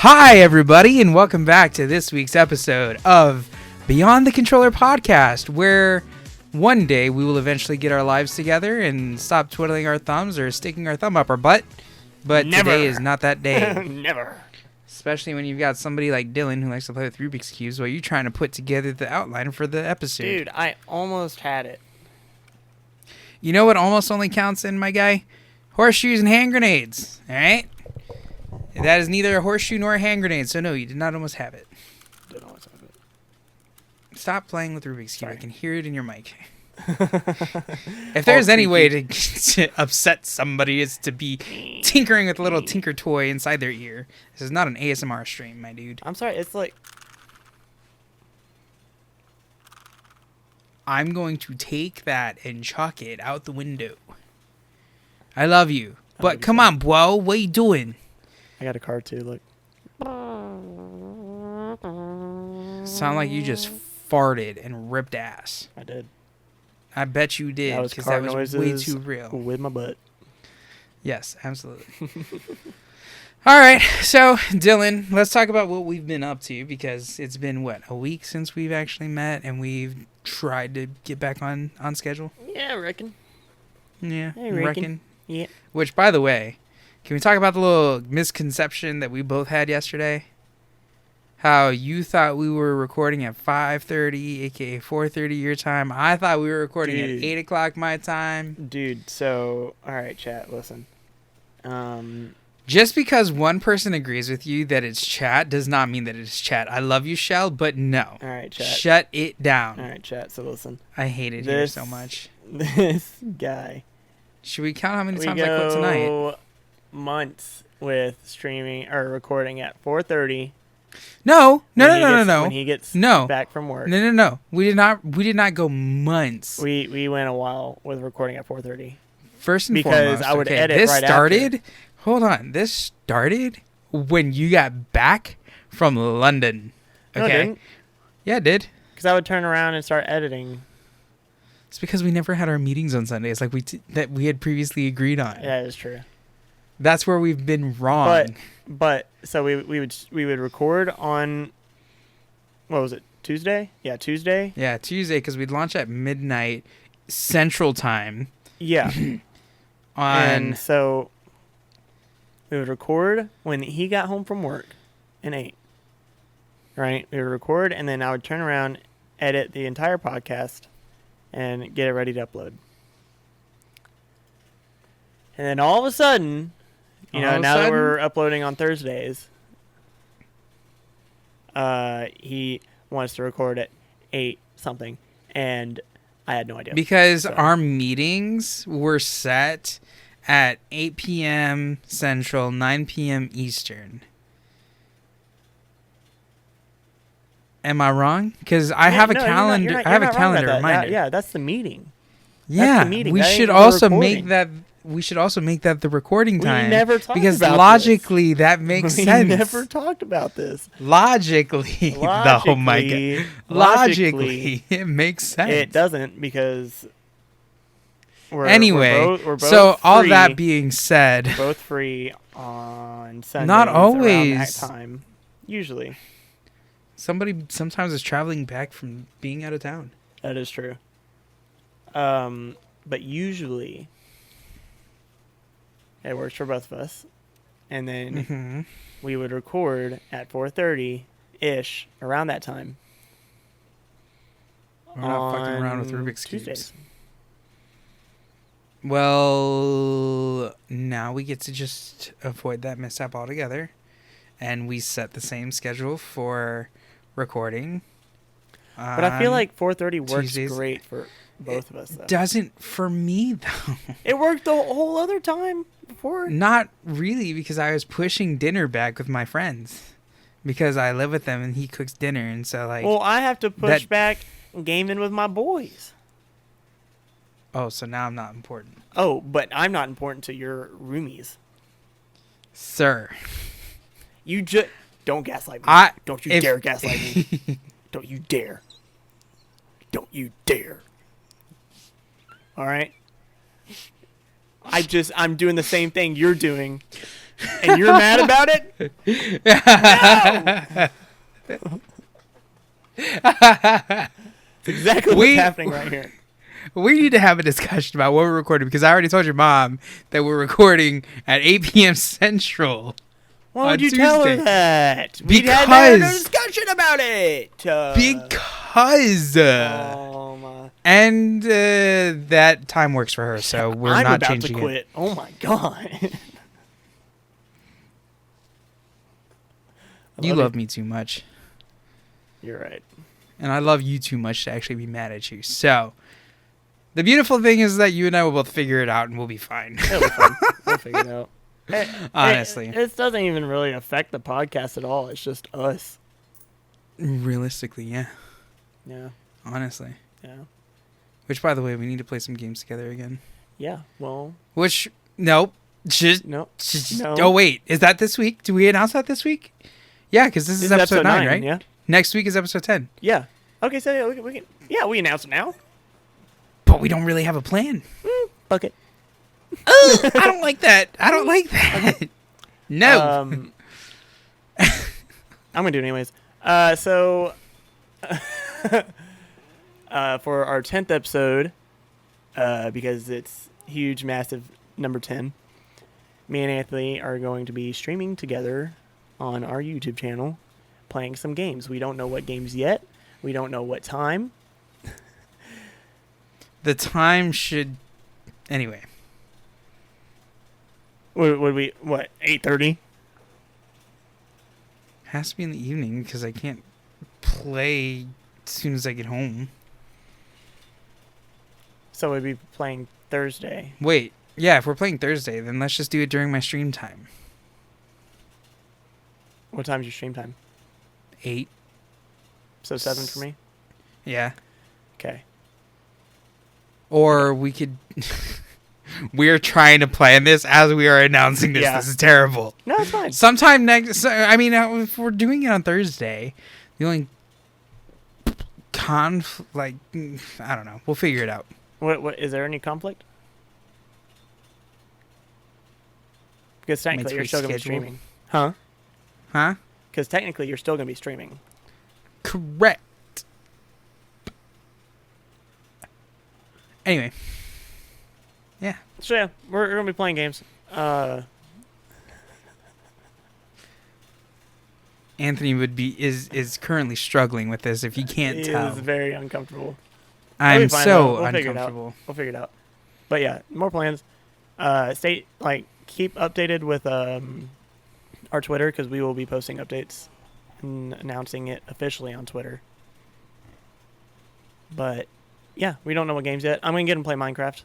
Hi, everybody, and welcome back to this week's episode of Beyond the Controller podcast, where one day we will eventually get our lives together and stop twiddling our thumbs or sticking our thumb up our butt. But Never. Today is not that day. Never. Especially when you've got somebody like Dylan who likes to play with Rubik's Cubes while you're trying to put together the outline for the episode. Dude, I almost had it. You know what almost only counts in, my guy? Horseshoes and hand grenades, alright? That is neither a horseshoe nor a hand grenade, so no, you did not almost have it. Did almost have it. Stop playing with Rubik's Cube. Sorry. I can hear it in your mic. If there's any way to upset somebody, it's to be tinkering with a little tinker toy inside their ear. This is not an ASMR stream, my dude. I'm sorry, it's like... I'm going to take that and chuck it out the window. I love you. But come on, bro. What you doing? I got a card too, look. Sound like you just farted and ripped ass. I did. I bet you did, because that was way too real. With my butt. Yes, absolutely. All right, so Dylan, let's talk about what we've been up to, because it's been, a week since we've actually met, and we've tried to get back on schedule? Yeah, I reckon. Yeah, I reckon. Yeah. Which, by the way, can we talk about the little misconception that we both had yesterday? How you thought we were recording at 5:30, aka 4:30 your time. I thought we were recording at 8 o'clock my time. Dude, so, alright, chat, listen. Just because one person agrees with you that it's chat does not mean that it's chat. I love you, Shell, but no. Alright, chat. Shut it down. Alright, chat, so listen. I hate it here so much. This guy. Should we count how many times I quit tonight? We go months with streaming or recording at 4:30. No. When he gets back from work. No. We did not go months. We went a while with recording at 4:30. First and because foremost, I would okay, edit this right started. after. Hold on, this started when you got back from London. Okay. No, it didn't. Yeah, it did. Because I would turn around and start editing. It's because we never had our meetings on Sundays like that we had previously agreed on. Yeah, that is true. That's where we've been wrong. But so we would record on, what was it, Tuesday? Yeah, Tuesday. Yeah, Tuesday, because we'd launch at midnight Central Time. Yeah. And so we would record when he got home from work and ate. Right? We would record, and then I would turn around, edit the entire podcast, and get it ready to upload. And then all of a sudden, now that we're uploading on Thursdays, he wants to record at 8 something, and I had no idea. Because our meetings were set at 8 p.m. Central, 9 p.m. Eastern. Am I wrong? Because I have a calendar. I have a calendar reminder. Yeah, that's the meeting. Yeah, that's the meeting. We should also make that. We should also make that the recording time. We never talked because about logically that makes sense. We never talked about this. Logically, oh my god. Logically, it makes sense. It doesn't, because we're both so free. All that being said, We're both free on Sundays. Not always. Around that time, usually. Somebody sometimes is traveling back from being out of town. That is true. But usually it works for both of us. And then we would record at 4:30-ish, around that time. We're not fucking around with Rubik's Tuesdays. Cubes. Well, now we get to just avoid that mishap altogether. And we set the same schedule for recording. But I feel like 4:30 works Tuesdays. great for both of us, though. Doesn't for me, though. It worked the whole other time before. Not really, because I was pushing dinner back with my friends. Because I live with them and he cooks dinner, and so like... Well, I have to push back gaming with my boys. Oh, so now I'm not important. Oh, but I'm not important to your roomies. Sir. You just... Don't gaslight me. Don't you dare gaslight me. Don't you dare. Don't you dare. All right? I'm doing the same thing you're doing. and you're mad about it? No! It's exactly what's happening right here. We need to have a discussion about what we're recording because I already told your mom that we're recording at 8 p.m. Central. Why would you Tuesday. tell her that? We Because had no discussion about it. Because oh my. And that time works for her, so we're not changing to quit. it. Oh my god. You love me too much. You're right. And I love you too much to actually be mad at you. So, the beautiful thing is that you and I will both figure it out and we'll be fine. It'll be fine. We'll figure it out. Honestly. It doesn't even really affect the podcast at all. It's just us. Realistically, yeah. Yeah. Honestly. Yeah. Which, by the way, we need to play some games together again. Yeah, well. Which, nope. No. Oh, wait. Is that this week? Do we announce that this week? Yeah, because this is episode 9, right? Yeah. Next week is episode 10. Yeah. Okay, so we announce it now. But we don't really have a plan. Fuck it. I don't like that. I don't like that. No. I'm going to do it anyways. So, for our 10th episode, because it's huge, massive number 10, me and Anthony are going to be streaming together on our YouTube channel, playing some games. We don't know what games yet. We don't know what time. The time should... Anyway. Would we... What? 8:30? Has to be in the evening because I can't play as soon as I get home. So we'd be playing Thursday. Wait. Yeah, if we're playing Thursday, then let's just do it during my stream time. What time's your stream time? 8. So 7 for me? Yeah. Okay. Or we could... We're trying to plan this as we are announcing this. Yeah. This is terrible. No, it's fine. Sometime next... I mean, if we're doing it on Thursday, the only... I don't know. We'll figure it out. What is there any conflict? Because technically you're still going to be streaming. Huh? Huh? Because technically you're still going to be streaming. Correct. Anyway. Yeah. So yeah, we're going to be playing games. Anthony is currently struggling with this if you can't tell. It is very uncomfortable. I'm fine, so we'll uncomfortable. We'll figure it out. But yeah, more plans. Keep updated with our Twitter because we will be posting updates and announcing it officially on Twitter. But yeah, we don't know what games yet. I'm gonna get and play Minecraft.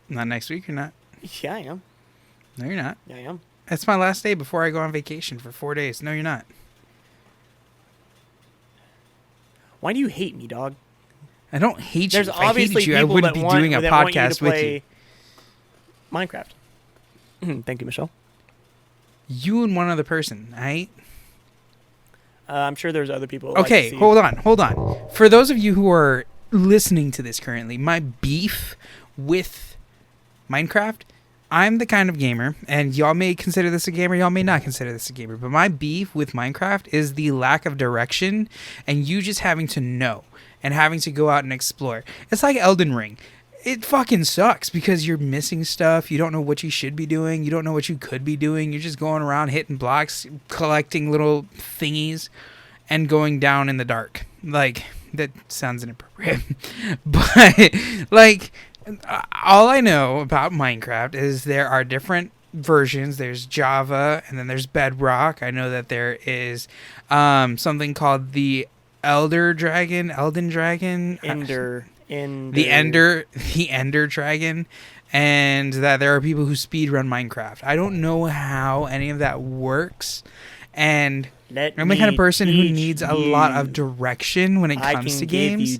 Not next week, you're not? Yeah, I am. No, you're not. Yeah, I am. That's my last day before I go on vacation for 4 days. No, you're not. Why do you hate me, dog? I don't hate There's you. If I obviously hated you, I people wouldn't that be want, doing a that want you to podcast with play you. Minecraft. Thank you, Michelle. You and one other person, right? I'm sure there's other people. Okay, hold on. For those of you who are listening to this currently, my beef with Minecraft, I'm the kind of gamer, and y'all may consider this a gamer, y'all may not consider this a gamer, but my beef with Minecraft is the lack of direction and you just having to know and having to go out and explore. It's like Elden Ring. It fucking sucks because you're missing stuff. You don't know what you should be doing. You don't know what you could be doing. You're just going around hitting blocks, collecting little thingies, and going down in the dark. Like, that sounds inappropriate. But, like, all I know about Minecraft is there are different versions. There's Java, and then there's Bedrock. I know that there is something called the Ender Dragon, the Ender Dragon, and that there are people who speedrun Minecraft. I don't know how any of that works, and I'm the kind of person who needs a lot of direction when it comes to games. I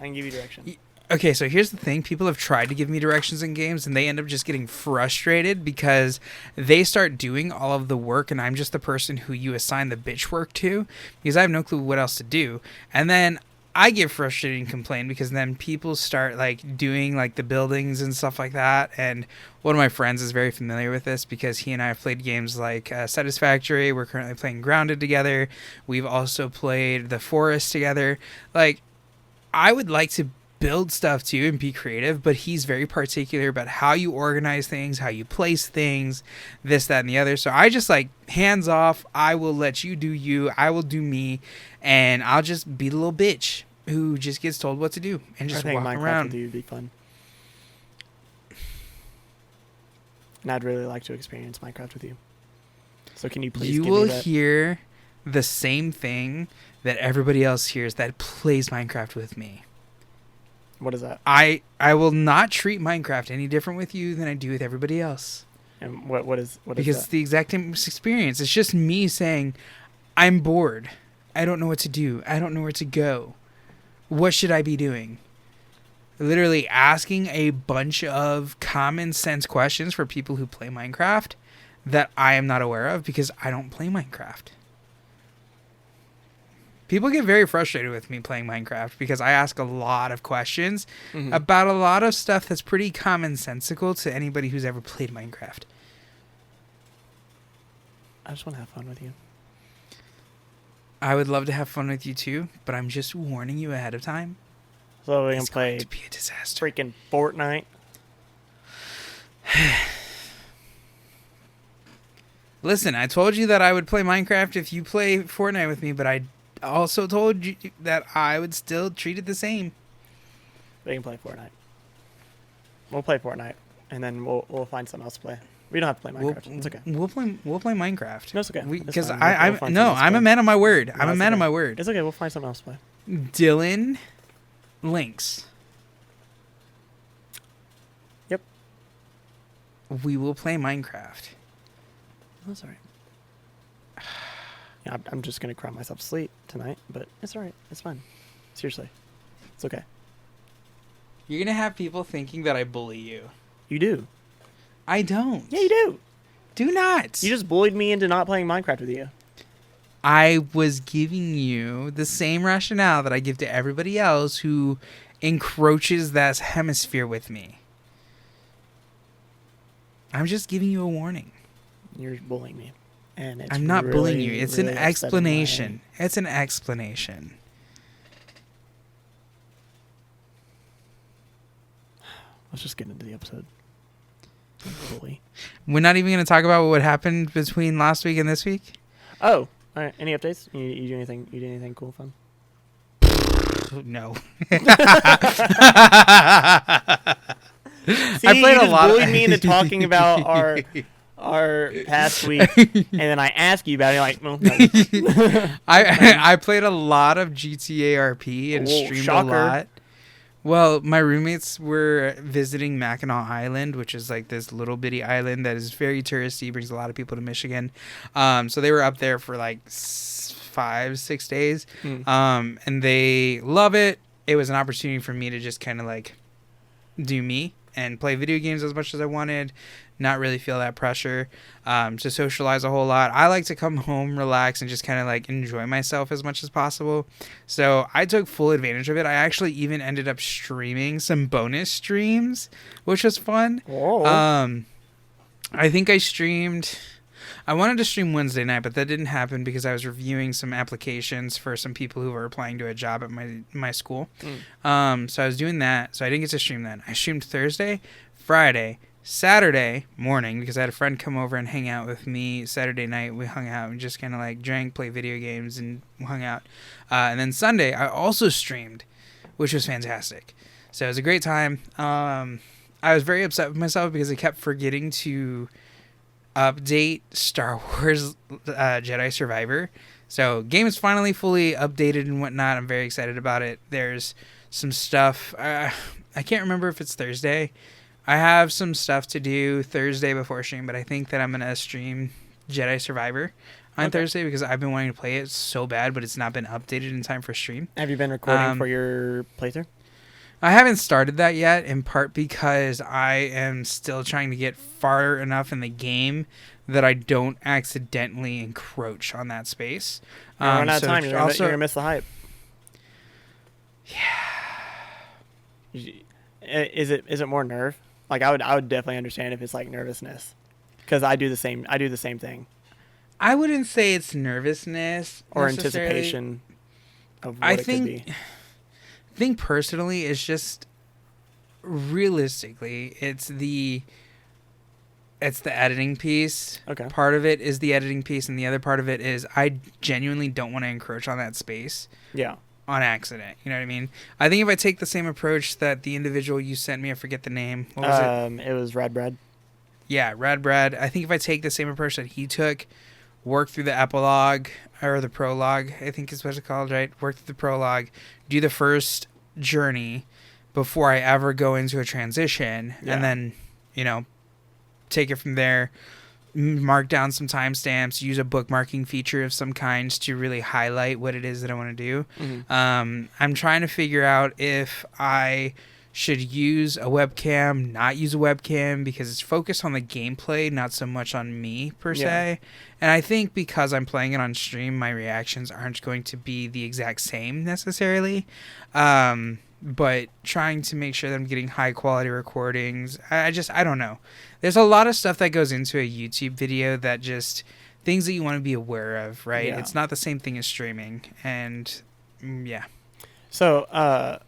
can give you direction. Okay, so here's the thing. People have tried to give me directions in games, and they end up just getting frustrated because they start doing all of the work, and I'm just the person who you assign the bitch work to because I have no clue what else to do. And then I get frustrated and complain because then people start like doing like the buildings and stuff like that. And one of my friends is very familiar with this because he and I have played games like Satisfactory. We're currently playing Grounded together. We've also played The Forest together. Like, I would like to build stuff too and be creative, but he's very particular about how you organize things, how you place things, this, that, and the other. So I just like hands off. I will let you do you. I will do me, and I'll just be the little bitch who just gets told what to do and just walk Minecraft around. With you would be fun, and I'd really like to experience Minecraft with you. So can you please? You will hear the same thing that everybody else hears that plays Minecraft with me. What is that? I will not treat Minecraft any different with you than I do with everybody else. And what is because that? It's the exact same experience. It's just me saying, I'm bored. I don't know what to do. I don't know where to go. What should I be doing? Literally asking a bunch of common sense questions for people who play Minecraft that I am not aware of because I don't play Minecraft. People get very frustrated with me playing Minecraft because I ask a lot of questions about a lot of stuff that's pretty commonsensical to anybody who's ever played Minecraft. I just want to have fun with you. I would love to have fun with you too, but I'm just warning you ahead of time. So we can play going to be a disaster. Freaking Fortnite. Listen, I told you that I would play Minecraft if you play Fortnite with me, but I also told you that I would still treat it the same. We can play Fortnite. We'll play Fortnite, and then we'll find something else to play. We don't have to play Minecraft. It's okay. We'll play Minecraft. No, it's okay. Because I'm a man of my word. I'm a man of my word. It's okay. We'll find something else to play. Dylan Links. Yep. We will play Minecraft. That's all right. Yeah, I'm just gonna cry myself to sleep tonight, but it's all right. It's fine. Seriously, it's okay. You're gonna have people thinking that I bully you. You do. I don't. Yeah, you do. Do not. You just bullied me into not playing Minecraft with you. I was giving you the same rationale that I give to everybody else who encroaches that hemisphere with me. I'm just giving you a warning. You're bullying me. And it's I'm not really, bullying you. It's really an explanation. It's an explanation. Let's just get into the episode. Bully. We're not even going to talk about what happened between last week and this week? Oh, all right. Any updates? You do anything? You did anything cool, fun? No. See, I played a lot. Bullied me into talking about our past week, and then I ask you about it. You're like, well, no. I played a lot of GTA RP and streamed shocker. a lot. Well, my roommates were visiting Mackinac Island, which is like this little bitty island that is very touristy, brings a lot of people to Michigan. So they were up there for like 5-6 days, and they love it. It was an opportunity for me to just kind of like do me and play video games as much as I wanted, not really feel that pressure, to socialize a whole lot. I like to come home, relax, and just kind of like enjoy myself as much as possible. So I took full advantage of it. I actually even ended up streaming some bonus streams, which was fun. Whoa. I think I wanted to stream Wednesday night, but that didn't happen because I was reviewing some applications for some people who were applying to a job at my school. So I was doing that, so I didn't get to stream that. I streamed Thursday, Friday, Saturday morning because I had a friend come over and hang out with me. Saturday night we hung out and just kind of like drank, played video games, and hung out. And then Sunday I also streamed, which was fantastic. So it was a great time. I was very upset with myself because I kept forgetting to update Star Wars Jedi Survivor. So game is finally fully updated and whatnot. I'm very excited about it. There's some stuff. I can't remember if it's Thursday. I have some stuff to do Thursday before stream, but I think that I'm going to stream Jedi Survivor on Thursday because I've been wanting to play it so bad, but it's not been updated in time for stream. Have you been recording for your playthrough? I haven't started that yet, in part because I am still trying to get far enough in the game that I don't accidentally encroach on that space. You're running out of time. You're going to miss the hype. Is it more nerve? Like I would definitely understand if it's like nervousness, because I do the same thing. I wouldn't say it's nervousness or anticipation of what I it could be. think personally, it's just realistically, it's the editing piece. Okay. Part of it is the editing piece, and the other part of it is I genuinely don't want to encroach on that space. Yeah. On accident, you know what I mean? I think if I take the same approach that the individual you sent me, I forget the name. What was it? It was Rad Brad. Yeah, Rad Brad. I think if I take the same approach that he took, work through the epilogue or the prologue, I think is what it's called, right? Work through the prologue, do the first journey before I ever go into a transition, and then, take it from there. Mark down some timestamps, use a bookmarking feature of some kind to really highlight what it is that I want to do. Mm-hmm. I'm trying to figure out if I should use a webcam, not use a webcam, because it's focused on the gameplay, not so much on me per se. And I think because I'm playing it on stream, my reactions aren't going to be the exact same necessarily. But trying to make sure that I'm getting high quality recordings. I don't know. There's a lot of stuff that goes into a YouTube video that just things that you want to be aware of, right? Yeah. It's not the same thing as streaming. And yeah. So,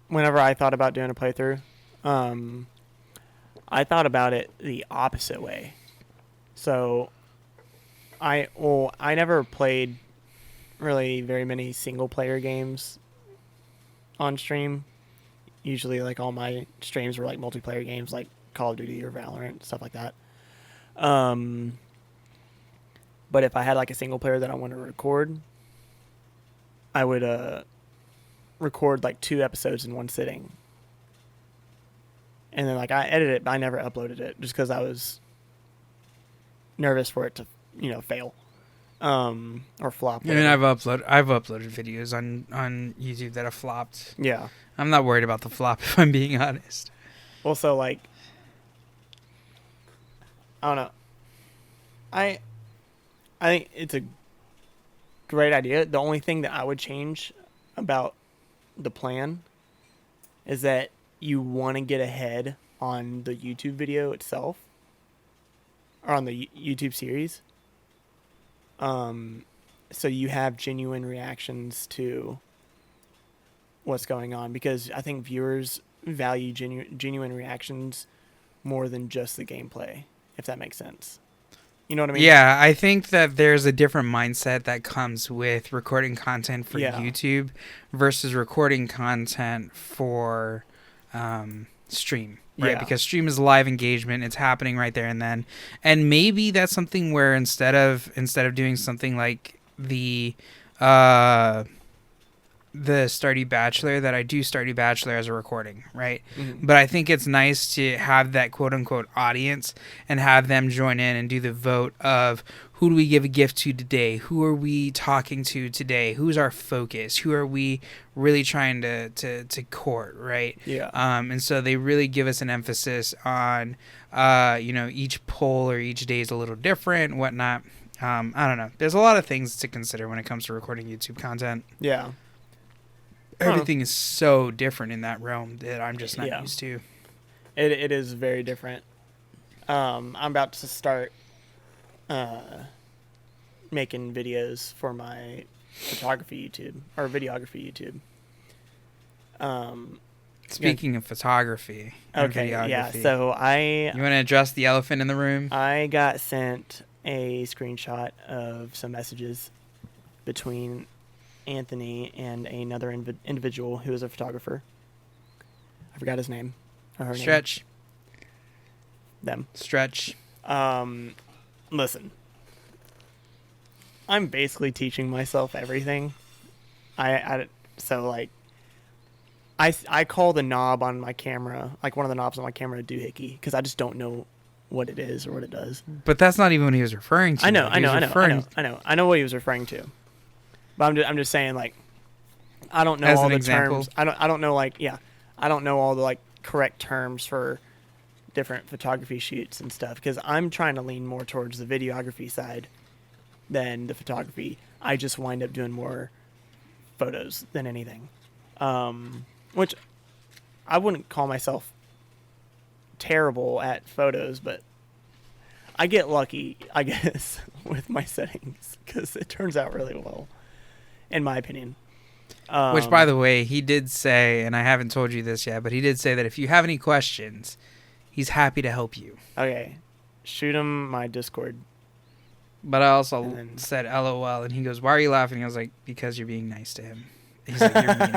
whenever I thought about doing a playthrough, I thought about it the opposite way. So, I never played really very many single player games on stream. Usually, like, all my streams were like multiplayer games, like Call of Duty or Valorant, stuff like that. But if I had like a single player that I wanted to record, I would record like 2 episodes in one sitting, and then like I edited it, but I never uploaded it just because I was nervous for it to fail or flop. I mean, I've uploaded videos on YouTube that have flopped. Yeah, I'm not worried about the flop if I'm being honest. Also, like, I don't know. I think it's a great idea. The only thing that I would change about the plan is that you want to get ahead on the YouTube video itself, or on the YouTube series. So you have genuine reactions to what's going on, because I think viewers value genuine reactions more than just the gameplay, if that makes sense. You know what I mean? Yeah, I think that there's a different mindset that comes with recording content for YouTube versus recording content for stream, right? Yeah. Because stream is live engagement; it's happening right there and then. And maybe that's something where instead of doing something like the Stardew Bachelor, that I do Stardew Bachelor as a recording, right? Mm-hmm. But I think it's nice to have that quote-unquote audience and have them join in and do the vote of who do we give a gift to today? Who are we talking to today? Who's our focus? Who are we really trying to court, right? Yeah. And so they really give us an emphasis on, each poll or each day is a little different, whatnot. I don't know. There's a lot of things to consider when it comes to recording YouTube content. Yeah. Everything is so different in that realm that I'm just not used to. It is very different. I'm about to start making videos for my photography YouTube or videography YouTube. Speaking of photography, okay, yeah. So you want to address the elephant in the room? I got sent a screenshot of some messages between Anthony and another individual who is a photographer. I forgot his name. Or her Stretch. Name. Them. Stretch. Listen. I'm basically teaching myself everything. I call the knob on my camera, like one of the knobs on my camera, a doohickey, because I just don't know what it is or what it does. But that's not even what he was referring to. I know what he was referring to. But I'm just saying, like, I don't know all the terms. I don't know, like, I don't know all the, like, correct terms for different photography shoots and stuff, because I'm trying to lean more towards the videography side than the photography. I just wind up doing more photos than anything. Which I wouldn't call myself terrible at photos, but I get lucky, I guess, with my settings because it turns out really well, in my opinion. Which, by the way, he did say, and I haven't told you this yet, but he did say that if you have any questions, he's happy to help you. Okay. Shoot him my Discord. But I also said LOL, and he goes, "Why are you laughing?" I was like, "Because you're being nice to him." He's like, "You're mean."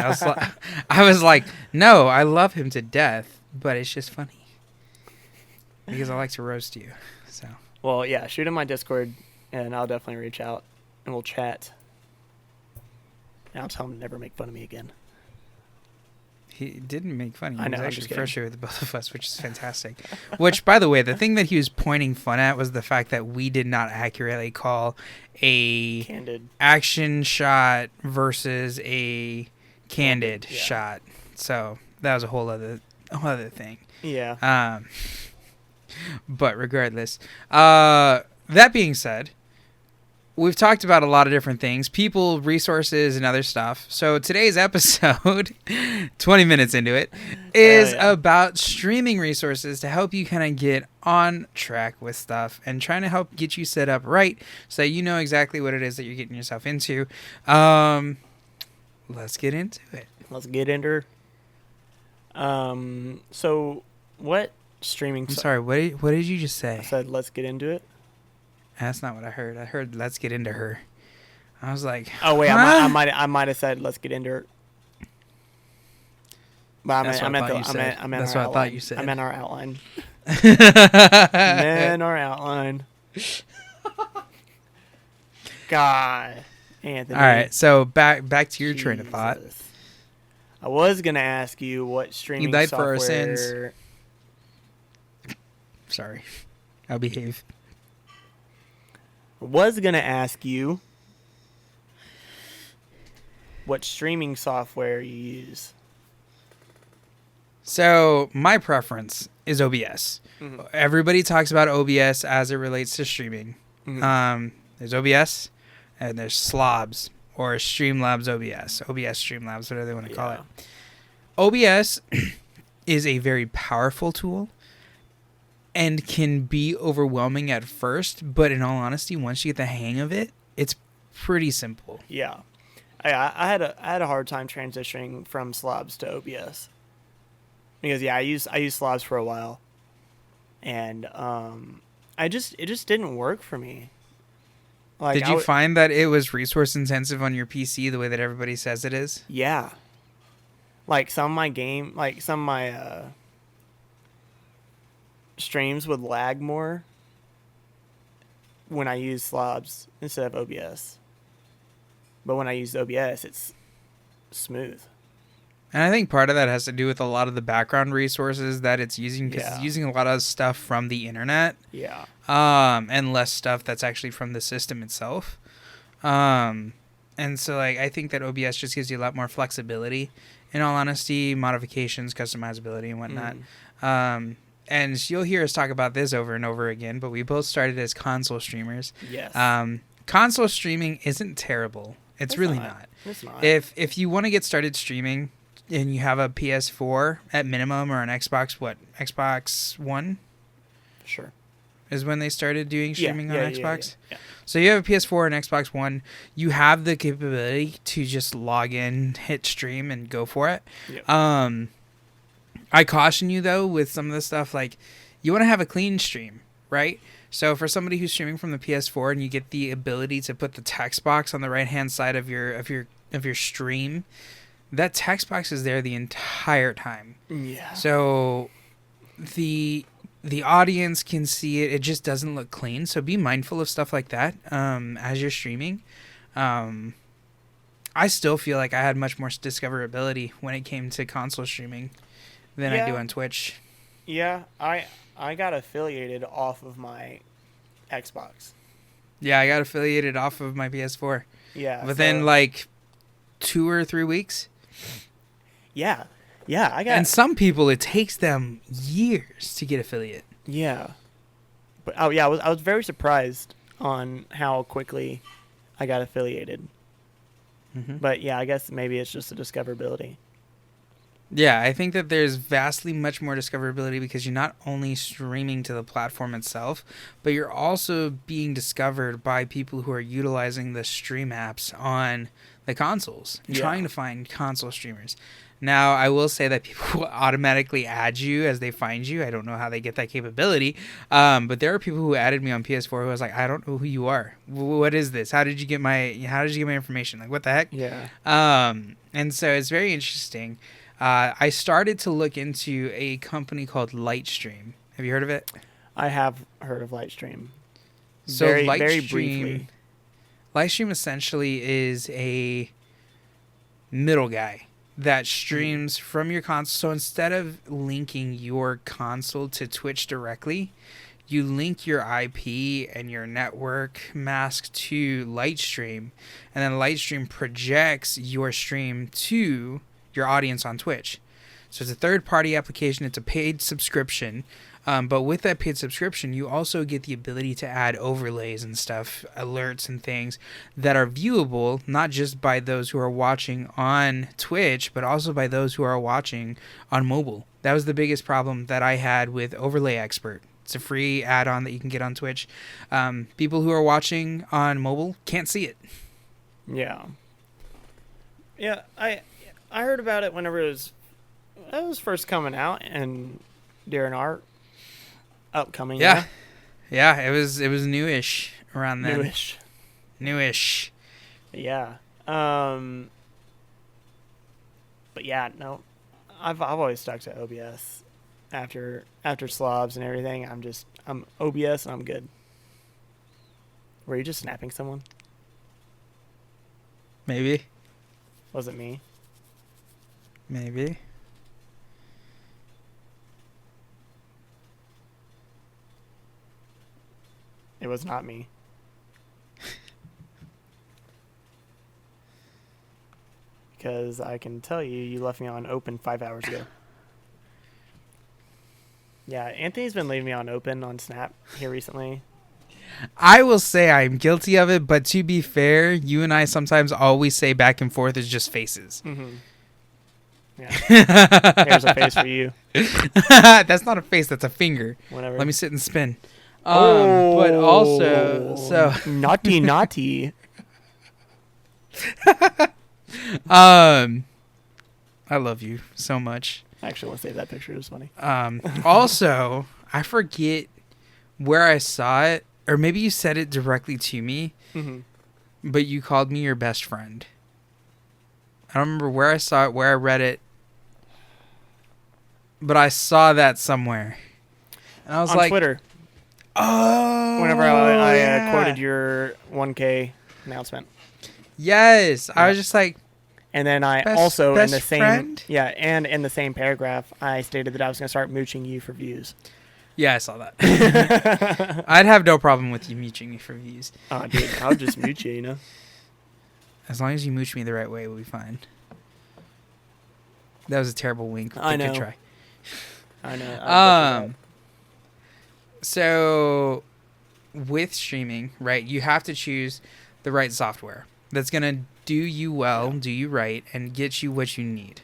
I was like, "No, I love him to death, but it's just funny because I like to roast you." So. Well, yeah, shoot him my Discord, and I'll definitely reach out, and we'll chat. And I'll tell him to never make fun of me again. He didn't make fun of you. I know, He was I'm just actually frustrated with both of us, which is fantastic. Which, by the way, the thing that he was pointing fun at was the fact that we did not accurately call a candid action shot versus a candid shot. So that was a whole other thing. Yeah. But regardless, that being said, we've talked about a lot of different things, people, resources, and other stuff. So today's episode, 20 minutes into it, is about streaming resources to help you kind of get on track with stuff and trying to help get you set up right so that you know exactly what it is that you're getting yourself into. Let's get into it. Let's get into So what streaming... I'm sorry, what did you just say? I said, let's get into it. That's not what I heard. I heard, let's get into her. I was like, oh, wait, huh? I might have said, let's get into her. But That's what I thought you said. I meant our outline. Man, our outline. God, Anthony. All right, so back to your train of thought. I was gonna ask you what streaming you died software... for our sins. Sorry, I'll behave. I was gonna ask you what streaming software you use. So my preference is OBS. Mm-hmm. Everybody talks about OBS as it relates to streaming. Mm-hmm. There's OBS and there's Slobs or Streamlabs OBS. OBS Streamlabs, whatever they want to call it. OBS is a very powerful tool and can be overwhelming at first, but in all honesty, once you get the hang of it, it's pretty simple. Yeah. I had a hard time transitioning from Slobs to OBS. Because I used Slobs for a while, and it just didn't work for me. Like, did you find that it was resource intensive on your PC the way that everybody says it is? Yeah. Like some of my streams would lag more when I use Slobs instead of OBS. But when I use OBS, it's smooth. And I think part of that has to do with a lot of the background resources that it's using, because it's using a lot of stuff from the internet. Yeah. And less stuff that's actually from the system itself. And so, like, I think that OBS just gives you a lot more flexibility, in all honesty, modifications, customizability, and whatnot. And you'll hear us talk about this over and over again, but we both started as console streamers. Yes. Console streaming isn't terrible. It's really not. It's not. If you want to get started streaming and you have a PS4 at minimum or an Xbox, Xbox One? Sure. Is when they started doing streaming on Xbox. Yeah. So you have a PS4 and Xbox One. You have the capability to just log in, hit stream, and go for it. Yep. I caution you, though, with some of the stuff, like, you want to have a clean stream, right? So for somebody who's streaming from the PS4 and you get the ability to put the text box on the right-hand side of your stream, that text box is there the entire time. Yeah. So the audience can see it. It just doesn't look clean. So be mindful of stuff like that as you're streaming. I still feel like I had much more discoverability when it came to console streaming than I do on Twitch. Yeah, I got affiliated off of my Xbox. Yeah, I got affiliated off of my PS4. Yeah. Within like 2 or 3 weeks. Yeah. Yeah, I got. And some people, it takes them years to get affiliate. Yeah. But I was very surprised on how quickly I got affiliated. Mm-hmm. But yeah, I guess maybe it's just the discoverability. Yeah, I think that there's vastly much more discoverability because you're not only streaming to the platform itself, but you're also being discovered by people who are utilizing the stream apps on the consoles, trying to find console streamers. Now, I will say that people will automatically add you as they find you. I don't know how they get that capability, but there are people who added me on PS4 who was like, "I don't know who you are. What is this? How did you get my information? Like, what the heck?" Yeah. And so it's very interesting. I started to look into a company called Lightstream. Have you heard of it? I have heard of Lightstream. So very Lightstream, briefly. Lightstream essentially is a middle guy that streams from your console. So instead of linking your console to Twitch directly, you link your IP and your network mask to Lightstream, and then Lightstream projects your stream to your audience on Twitch. So it's a third-party application. It's a paid subscription. But with that paid subscription, you also get the ability to add overlays and stuff, alerts and things that are viewable, not just by those who are watching on Twitch, but also by those who are watching on mobile. That was the biggest problem that I had with Overlay Expert. It's a free add-on that you can get on Twitch. People who are watching on mobile can't see it. Yeah. Yeah, I heard about it whenever it was first coming out and during our upcoming. Yeah, it was newish around then. Newish. Yeah. But yeah, no, I've always stuck to OBS. After slobs and everything, I'm OBS and I'm good. Were you just snapping someone? Maybe. Was it me? Maybe. It was not me. Because I can tell you left me on open 5 hours ago. Yeah, Anthony's been leaving me on open on Snap here recently. I will say I'm guilty of it, but to be fair, you and I sometimes always say back and forth is just faces. Mm-hmm. Yeah. There's a face for you. That's not a face, that's a finger. Whatever. Let me sit and spin. But also, so naughty. I love you so much. I actually want to save that picture. It was funny. Also, I forget where I saw it, or maybe you said it directly to me, but you called me your best friend. I don't remember where I saw it, where I read it, but I saw that somewhere. And I was on Twitter. Oh. Whenever I quoted your 1K announcement. Yes. Yeah. I was just like. And then I best in the same friend? and in the same paragraph, I stated that I was going to start mooching you for views. Yeah, I saw that. I'd have no problem with you mooching me for views. Oh, dude, I'll just mooch you, you know? As long as you mooch me the right way, we'll be fine. That was a terrible wink. I know. Good try. I know. So, with streaming, right, you have to choose the right software that's going to do you well, do you right, and get you what you need.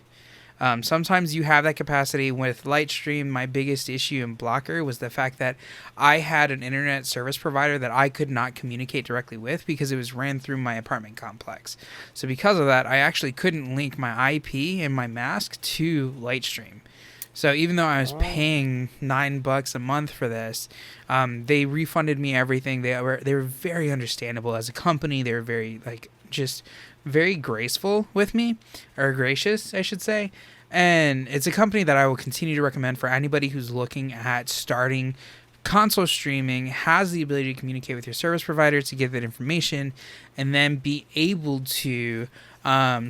Sometimes you have that capacity. With Lightstream, my biggest issue and blocker was the fact that I had an internet service provider that I could not communicate directly with because it was ran through my apartment complex. So because of that, I actually couldn't link my IP and my mask to Lightstream. So even though I was paying $9 a month for this, they refunded me everything. They were very understandable as a company. They were very very graceful with me, or gracious, I should say. And it's a company that I will continue to recommend for anybody who's looking at starting console streaming, has the ability to communicate with your service provider to get that information, and then be able to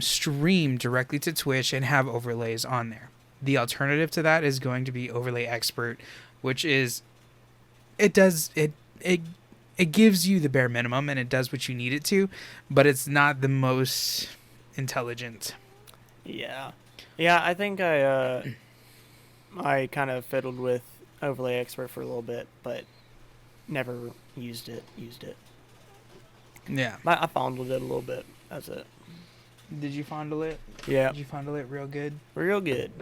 stream directly to Twitch and have overlays on there. The alternative to that is going to be Overlay Expert, which is it gives you the bare minimum and it does what you need it to, but it's not the most intelligent. Yeah. Yeah, I think I kind of fiddled with Overlay Expert for a little bit, but never used it. Yeah. I fondled it a little bit. That's it. Did you fondle it? Yeah. Did you fondle it real good? Real good.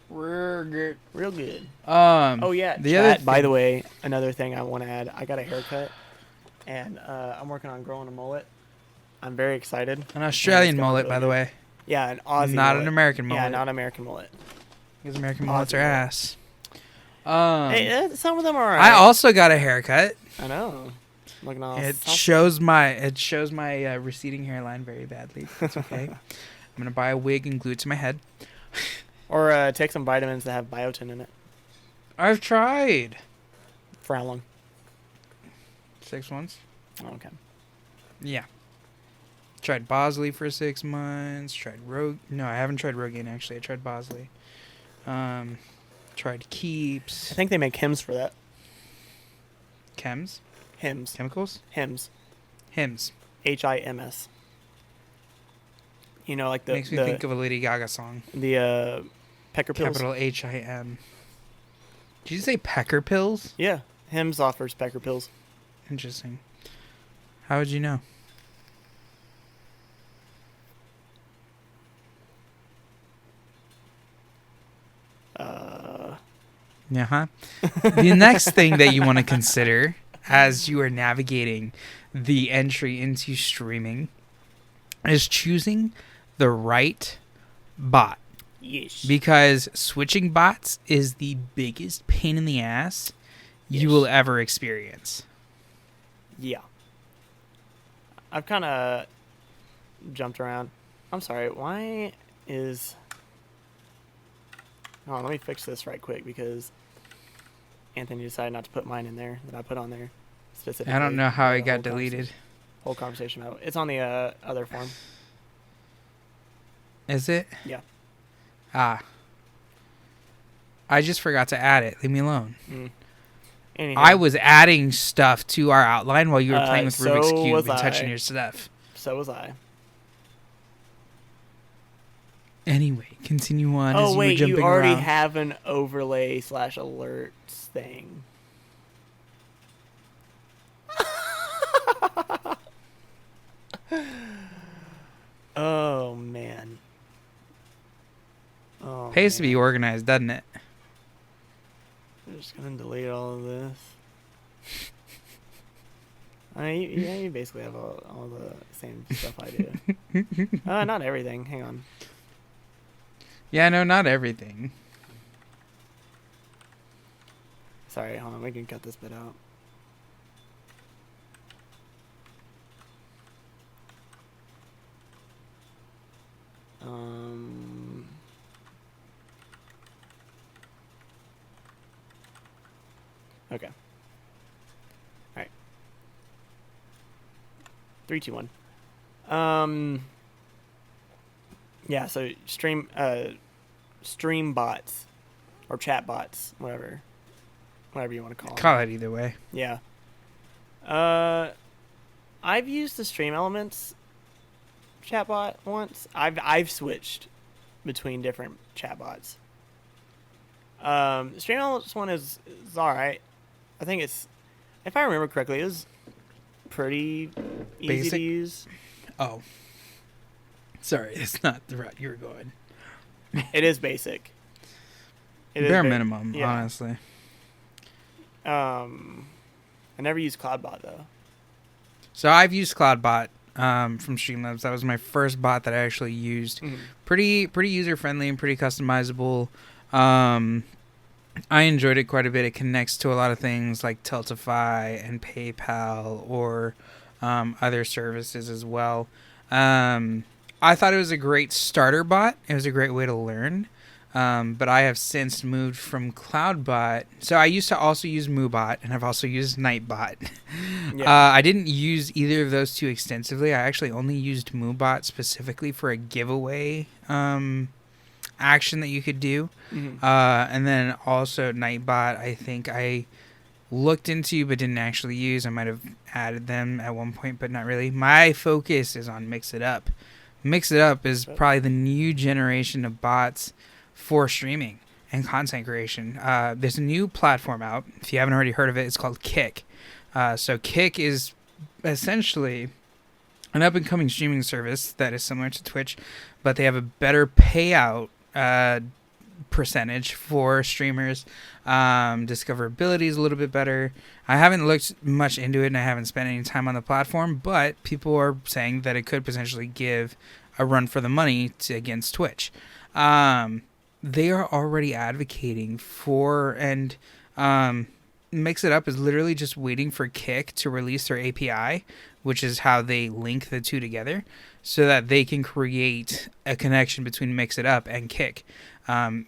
Real good. Real good. Oh yeah. The other by the way, another thing I want to add. I got a haircut, and I'm working on growing a mullet. I'm very excited. An Australian mullet, really by the way. Yeah, an Aussie. Not mullet. an American mullet. Yeah, not an American mullet. Because American mullets are mullet. ass. Hey, some of them are. I also got a haircut. I know. Looking all It saucy. shows my receding hairline very badly. It's okay. I'm gonna buy a wig and glue it to my head. Or take some vitamins that have biotin in it. I've tried. For how long? 6 months. Oh, okay. Yeah. Tried Bosley for 6 months. Tried No, I haven't tried Rogaine actually. I tried Bosley. Tried Keeps. I think they make hymns for that. Chems. Hymns. Chemicals. Hymns. Hymns. HIMS. You know, like Makes me think of a Lady Gaga song. The pecker pills. Capital HIM. Did you say pecker pills? Yeah, Hims offers pecker pills. Interesting. How would you know? Yeah. The next thing that you want to consider as you are navigating the entry into streaming is choosing the right bot. Yes. Because switching bots is the biggest pain in the ass you will ever experience. Yeah. I've kind of jumped around. I'm sorry, why is... Oh, let me fix this right quick because Anthony decided not to put mine in there that I put on there specifically. I don't know how it got deleted. Whole conversation about it. It's on the other form. Is it? Yeah. Ah. I just forgot to add it. Leave me alone. Anyhow, I was adding stuff to our outline while you were playing with Rubik's so Cube was and touching I. your stuff. So was I. Anyway, continue on. Oh, as wait, you you were jumping already around. have an overlay / alerts thing. Oh, man. Oh, Pays to be man. organized, doesn't it? I'm just going to delete all of this. You basically have all the same stuff I do. Not everything. Hang on. Yeah, no, not everything. Sorry, hold on. We can cut this bit out. Okay. All right. 3, 2, 1. Yeah. So stream bots or chat bots, whatever you want to call them. Call it either way. Yeah. I've used the Stream Elements chatbot once. I've switched between different chatbots. Stream Elements one is all right. I think it's, if I remember correctly, it was pretty easy Basic? to use. Oh. Sorry, it's not the route you were going. It is basic. Bare minimum, yeah. honestly. I never used CloudBot though. So I've used CloudBot from Streamlabs. That was my first bot that I actually used. Mm-hmm. Pretty user friendly and pretty customizable. I enjoyed it quite a bit. It connects to a lot of things like Tiltify and PayPal or other services as well. I thought it was a great starter bot. It was a great way to learn. But I have since moved from CloudBot. So I used to also use MooBot, and I've also used Nightbot. Yeah. I didn't use either of those two extensively. I actually only used MooBot specifically for a giveaway action that you could do. Mm-hmm. And then also Nightbot, I think I looked into but didn't actually use. I might have added them at one point, but not really. My focus is on Mix It Up. Mix It Up is probably the new generation of bots for streaming and content creation. There's a new platform out. If you haven't already heard of it, it's called Kick. So Kick is essentially an up-and-coming streaming service that is similar to Twitch, but they have a better payout percentage for streamers. Discoverability is a little bit better. I haven't looked much into it, and I haven't spent any time on the platform, but people are saying that it could potentially give a run for the money against Twitch. They are already advocating for, and Mix It Up is literally just waiting for Kick to release their API, which is how they link the two together, so that they can create a connection between Mix It Up and Kick.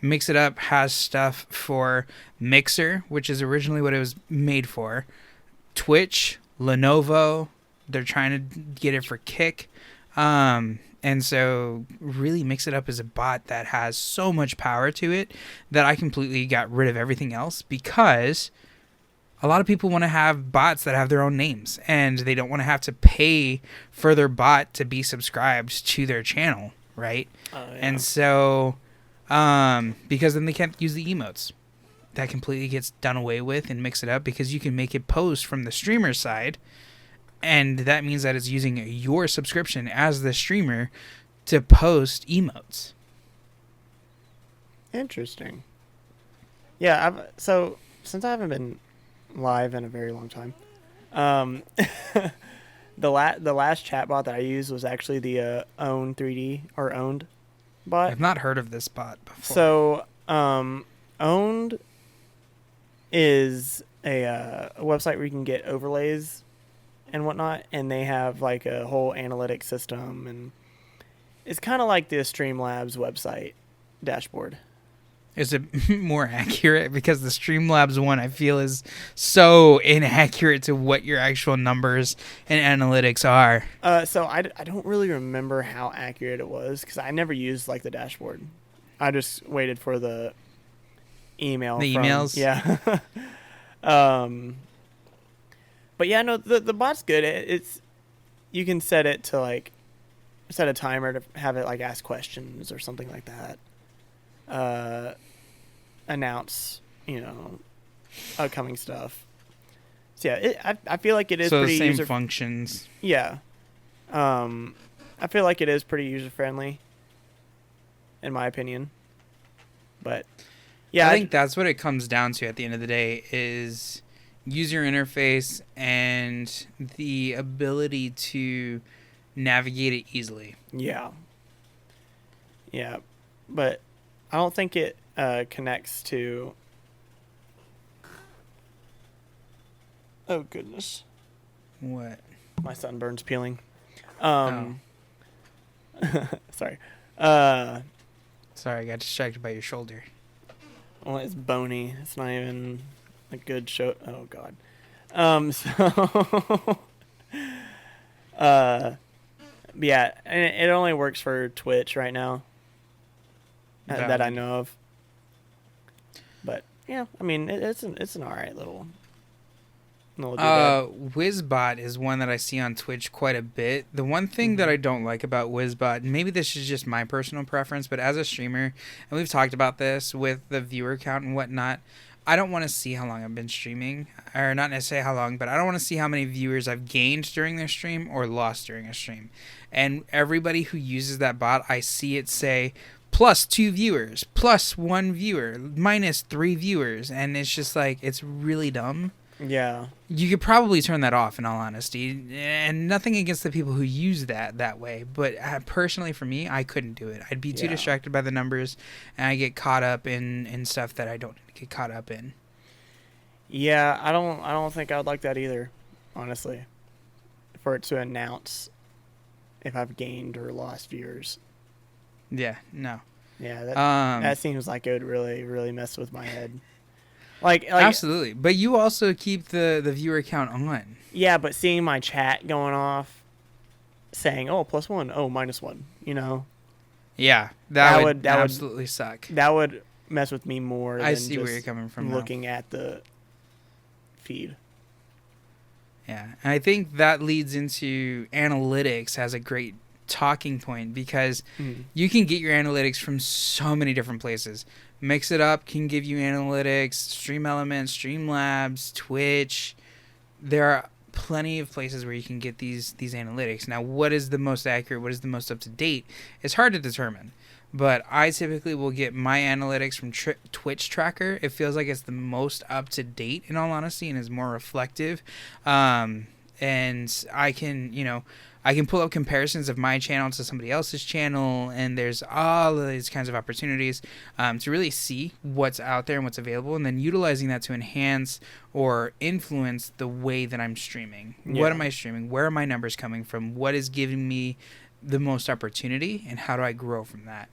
Mix It Up has stuff for Mixer, which is originally what it was made for, Twitch, Lenovo. They're trying to get it for Kick. And so really Mix It Up is a bot that has so much power to it that I completely got rid of everything else, because a lot of people want to have bots that have their own names, and they don't want to have to pay for their bot to be subscribed to their channel, right? Oh, yeah. And so, because then they can't use the emotes. That completely gets done away with and Mix It Up, because you can make it post from the streamer side, and that means that it's using your subscription as the streamer to post emotes. Interesting. Yeah, so since I haven't been live in a very long time, the last chatbot that I used was actually the Own 3D or Owned bot. I've not heard of this bot before. So Owned is a website where you can get overlays and whatnot, and they have like a whole analytics system, and it's kind of like the Streamlabs website dashboard. Is it more accurate? Because the Streamlabs one, I feel, is so inaccurate to what your actual numbers and analytics are. So I don't really remember how accurate it was, because I never used like the dashboard. I just waited for the email. The emails? Yeah. But yeah, no, the bot's good. It's you can set it to like set a timer to have it like ask questions or something like that. Announce, upcoming stuff. So yeah, I feel like it is pretty the same functions. Yeah. I feel like it is pretty user friendly, in my opinion. But yeah, I think that's what it comes down to at the end of the day is user interface and the ability to navigate it easily. Yeah. Yeah. But I don't think it connects to... Oh, goodness. What? My sunburn's peeling. Oh. Sorry. Sorry, I got distracted by your shoulder. Well, it's bony. It's not even a good show. Oh, God. Yeah, and it only works for Twitch right now. That I know of. But, yeah, I mean, it's an alright little WizBot is one that I see on Twitch quite a bit. The one thing that I don't like about WizBot, and maybe this is just my personal preference, but as a streamer, and we've talked about this with the viewer count and whatnot, I don't want to see how long I've been streaming, or not necessarily how long, but I don't want to see how many viewers I've gained during their stream or lost during a stream. And everybody who uses that bot, I see it say +2 viewers, +1 viewer, -3 viewers, and it's just like, it's really dumb. Yeah. You could probably turn that off, in all honesty, and nothing against the people who use that way, but personally for me, I couldn't do it. I'd be too distracted by the numbers, and I get caught up in stuff that I don't get caught up in. Yeah, I don't think I would like that either, honestly, for it to announce if I've gained or lost viewers. Yeah, no. Yeah, that seems like it would really, really mess with my head. Like Absolutely, but you also keep the viewer count on. Yeah, but seeing my chat going off, saying +1, -1, Yeah, that would absolutely suck. That would mess with me more. I than see just where you're coming from. Looking at the feed. Yeah, and I think that leads into analytics as a great talking point, because you can get your analytics from so many different places. Mix It Up can give you analytics, Stream Elements, Streamlabs, Twitch. There are plenty of places where you can get these analytics. Now, what is the most accurate, what is the most up to date? It's hard to determine. But I typically will get my analytics from Twitch Tracker. It feels like it's the most up to date, in all honesty, and is more reflective. And I can, I can pull up comparisons of my channel to somebody else's channel, and there's all of these kinds of opportunities to really see what's out there and what's available, and then utilizing that to enhance or influence the way that I'm streaming. Yeah. What am I streaming? Where are my numbers coming from? What is giving me the most opportunity, and how do I grow from that?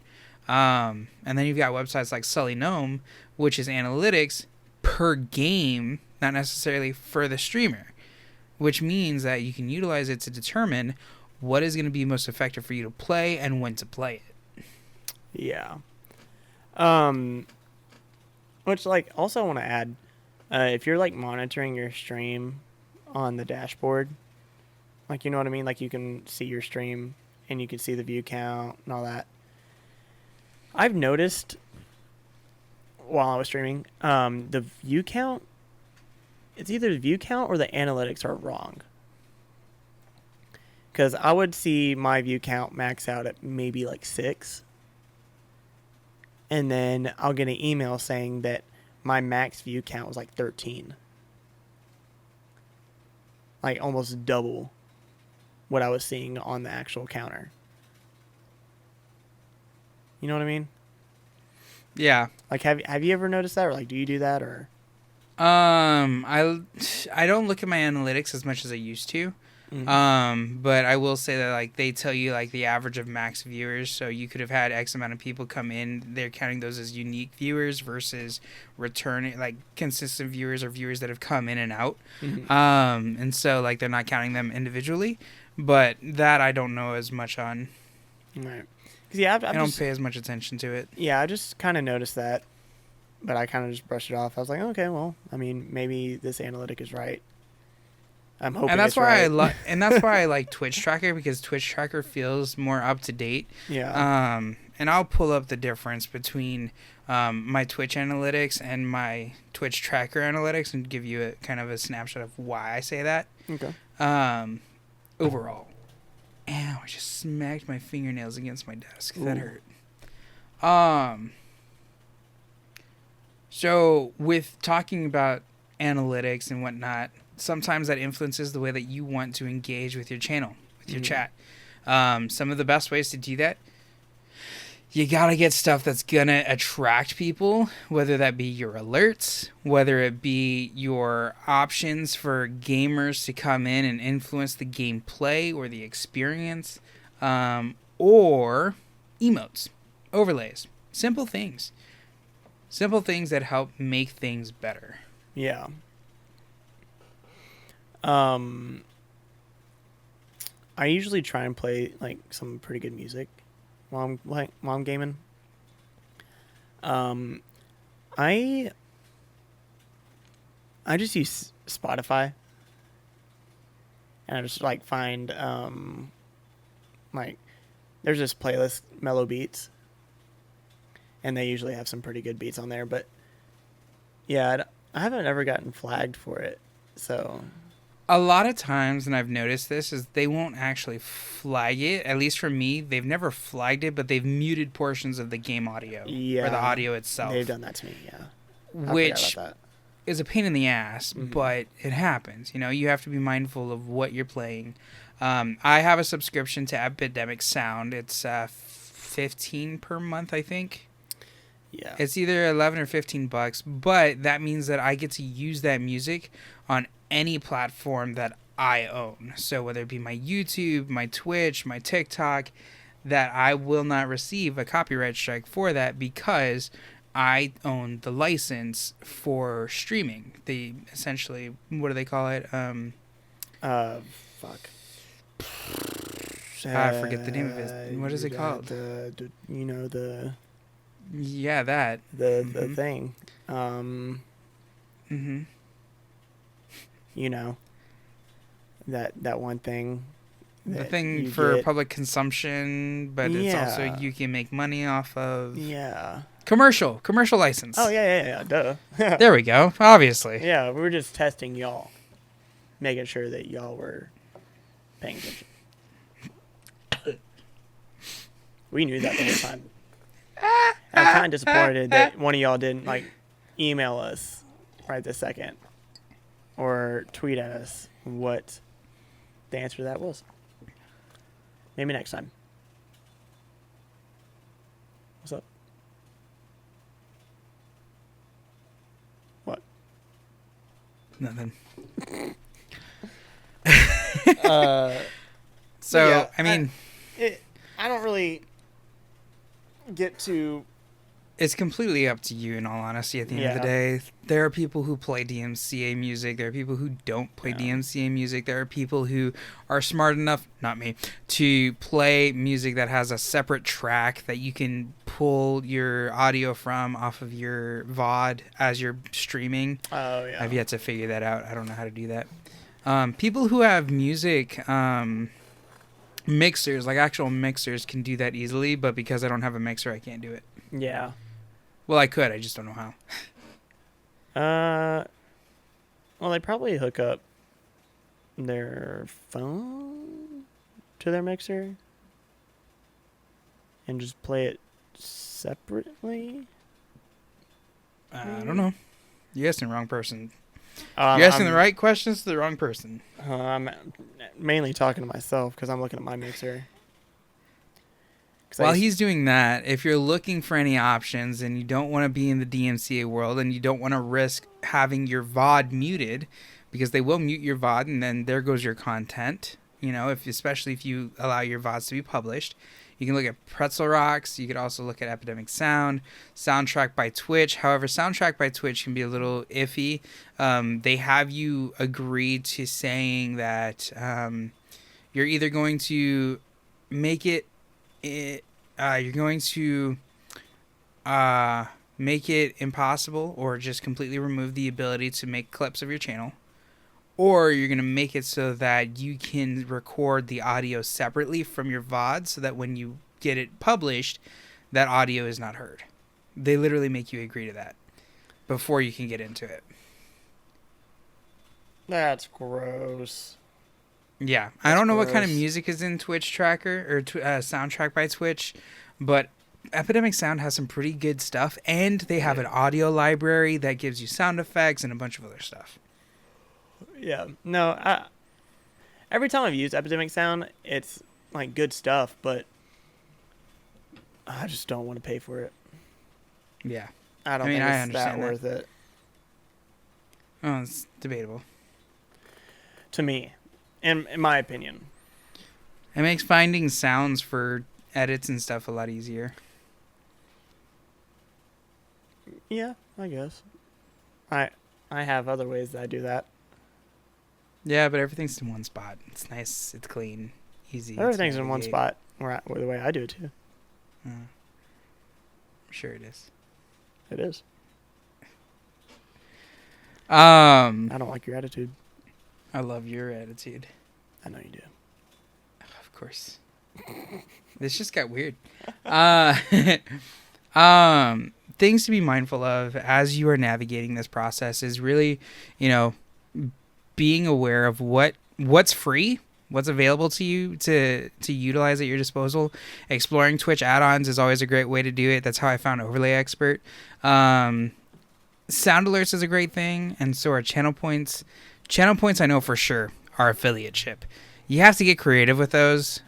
And then you've got websites like Sully Gnome, which is analytics per game, not necessarily for the streamer, which means that you can utilize it to determine what is going to be most effective for you to play and when to play it. Yeah. Which, like, also I want to add, if you're, like, monitoring your stream on the dashboard, like, you know what I mean? Like, you can see your stream and you can see the view count and all that. I've noticed while I was streaming, the view count, it's either the view count or the analytics are wrong. Because I would see my view count max out at maybe like 6. And then I'll get an email saying that my max view count was like 13. Like almost double what I was seeing on the actual counter. You know what I mean? Yeah. Like, have you ever noticed that, or like, do you do that, or? I don't look at my analytics as much as I used to. Mm-hmm. But I will say that, like, they tell you, like, the average of max viewers. So you could have had X amount of people come in. They're counting those as unique viewers versus returning, like, consistent viewers or viewers that have come in and out. Mm-hmm. And so, like, they're not counting them individually. But that I don't know as much on. Right. Yeah, I don't pay as much attention to it. Yeah, I just kind of noticed that, but I kind of just brushed it off. I was like, okay, well, I mean, maybe this analytic is right. I'm hoping, and that's it's why right. And that's why I like Twitch Tracker, because Twitch Tracker feels more up to date. Yeah. And I'll pull up the difference between my Twitch analytics and my Twitch Tracker analytics and give you a kind of a snapshot of why I say that. Okay. Overall. Ow, I just smacked my fingernails against my desk. Ooh. That hurt. So with talking about analytics and whatnot, sometimes that influences the way that you want to engage with your channel, with your chat. Some of the best ways to do that, you gotta get stuff that's gonna attract people, whether that be your alerts, whether it be your options for gamers to come in and influence the gameplay or the experience, or emotes, overlays, simple things that help make things better. Yeah. I usually try and play like some pretty good music while I'm gaming. I just use Spotify, and I just like find like there's this playlist, Mellow Beats, and they usually have some pretty good beats on there. But yeah, I haven't ever gotten flagged for it, so. A lot of times, and I've noticed this, is they won't actually flag it. At least for me, they've never flagged it, but they've muted portions of the game audio or the audio itself. They've done that to me, yeah. Which is a pain in the ass, but it happens. You know, you have to be mindful of what you're playing. I have a subscription to Epidemic Sound. It's $15 per month, I think. Yeah. It's either $11 or $15, but that means that I get to use that music on any platform that I own. So whether it be my YouTube, my Twitch, my TikTok, that I will not receive a copyright strike for that because I own the license for streaming. They essentially, what do they call it? Fuck. I forget the name of it. What is it called? Yeah, that. The thing. You know, that one thing. The thing for public consumption, but it's also you can make money off of. Yeah. Commercial license. Oh, yeah, duh. There we go, obviously. Yeah, we were just testing y'all. making sure that y'all were paying attention. We knew that the whole time. I'm kind of disappointed that one of y'all didn't like email us right this second or tweet at us what the answer to that was. Maybe next time. What's up? What? Nothing. So yeah, I mean, I don't really get to. It's completely up to you, in all honesty, at the end of the day. There are people who play DMCA music. There are people who don't play DMCA music. There are people who are smart enough, not me, to play music that has a separate track that you can pull your audio from off of your VOD as you're streaming. Oh, yeah. I've yet to figure that out. I don't know how to do that. People who have music mixers, like actual mixers, can do that easily, but because I don't have a mixer, I can't do it. Yeah. Well, I could. I just don't know how. Well, they probably hook up their phone to their mixer and just play it separately. I don't know. You're asking the wrong person. You're asking the right questions to the wrong person. I'm mainly talking to myself because I'm looking at my mixer. While he's doing that, if you're looking for any options and you don't want to be in the DMCA world and you don't want to risk having your VOD muted, because they will mute your VOD and then there goes your content, you know, especially if you allow your VODs to be published. You can look at Pretzel Rocks. You could also look at Epidemic Sound, Soundtrack by Twitch. However, Soundtrack by Twitch can be a little iffy. They have you agree to saying that you're either going to make it you're going to make it impossible or just completely remove the ability to make clips of your channel, or you're going to make it so that you can record the audio separately from your VOD so that when you get it published, that audio is not heard. They literally make you agree to that before you can get into it. That's gross. Yeah, I don't know what kind of music is in Twitch Tracker or Soundtrack by Twitch, but Epidemic Sound has some pretty good stuff, and they have an audio library that gives you sound effects and a bunch of other stuff. Yeah, no, every time I've used Epidemic Sound, it's like good stuff, but I just don't want to pay for it. Yeah. I don't think it's that worth it. Oh, it's debatable. To me. In my opinion. It makes finding sounds for edits and stuff a lot easier. Yeah, I guess. I have other ways that I do that. Yeah, but everything's in one spot. It's nice, it's clean, easy. Everything's in one spot, where the way I do it too. I'm sure it is. It is. I don't like your attitude. I love your attitude. I know you do. Of course. This just got weird. Things to be mindful of as you are navigating this process is really, being aware of what's free, what's available to you to utilize at your disposal. Exploring Twitch add-ons is always a great way to do it. That's how I found Overlay Expert. Sound alerts is a great thing, and so are channel points. Channel points, I know for sure, are affiliate ship. You have to get creative with those.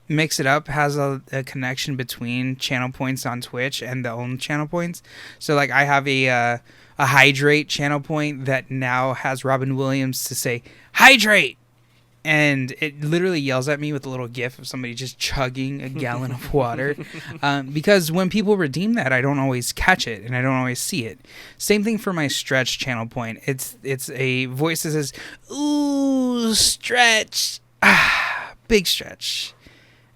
Mix It Up has a connection between channel points on Twitch and the own channel points. So, like, I have a hydrate channel point that now has Robin Williams to say, hydrate! And it literally yells at me with a little gif of somebody just chugging a gallon of water. Because when people redeem that, I don't always catch it and I don't always see it. Same thing for my stretch channel point. It's a voice that says, ooh, stretch. Ah, big stretch.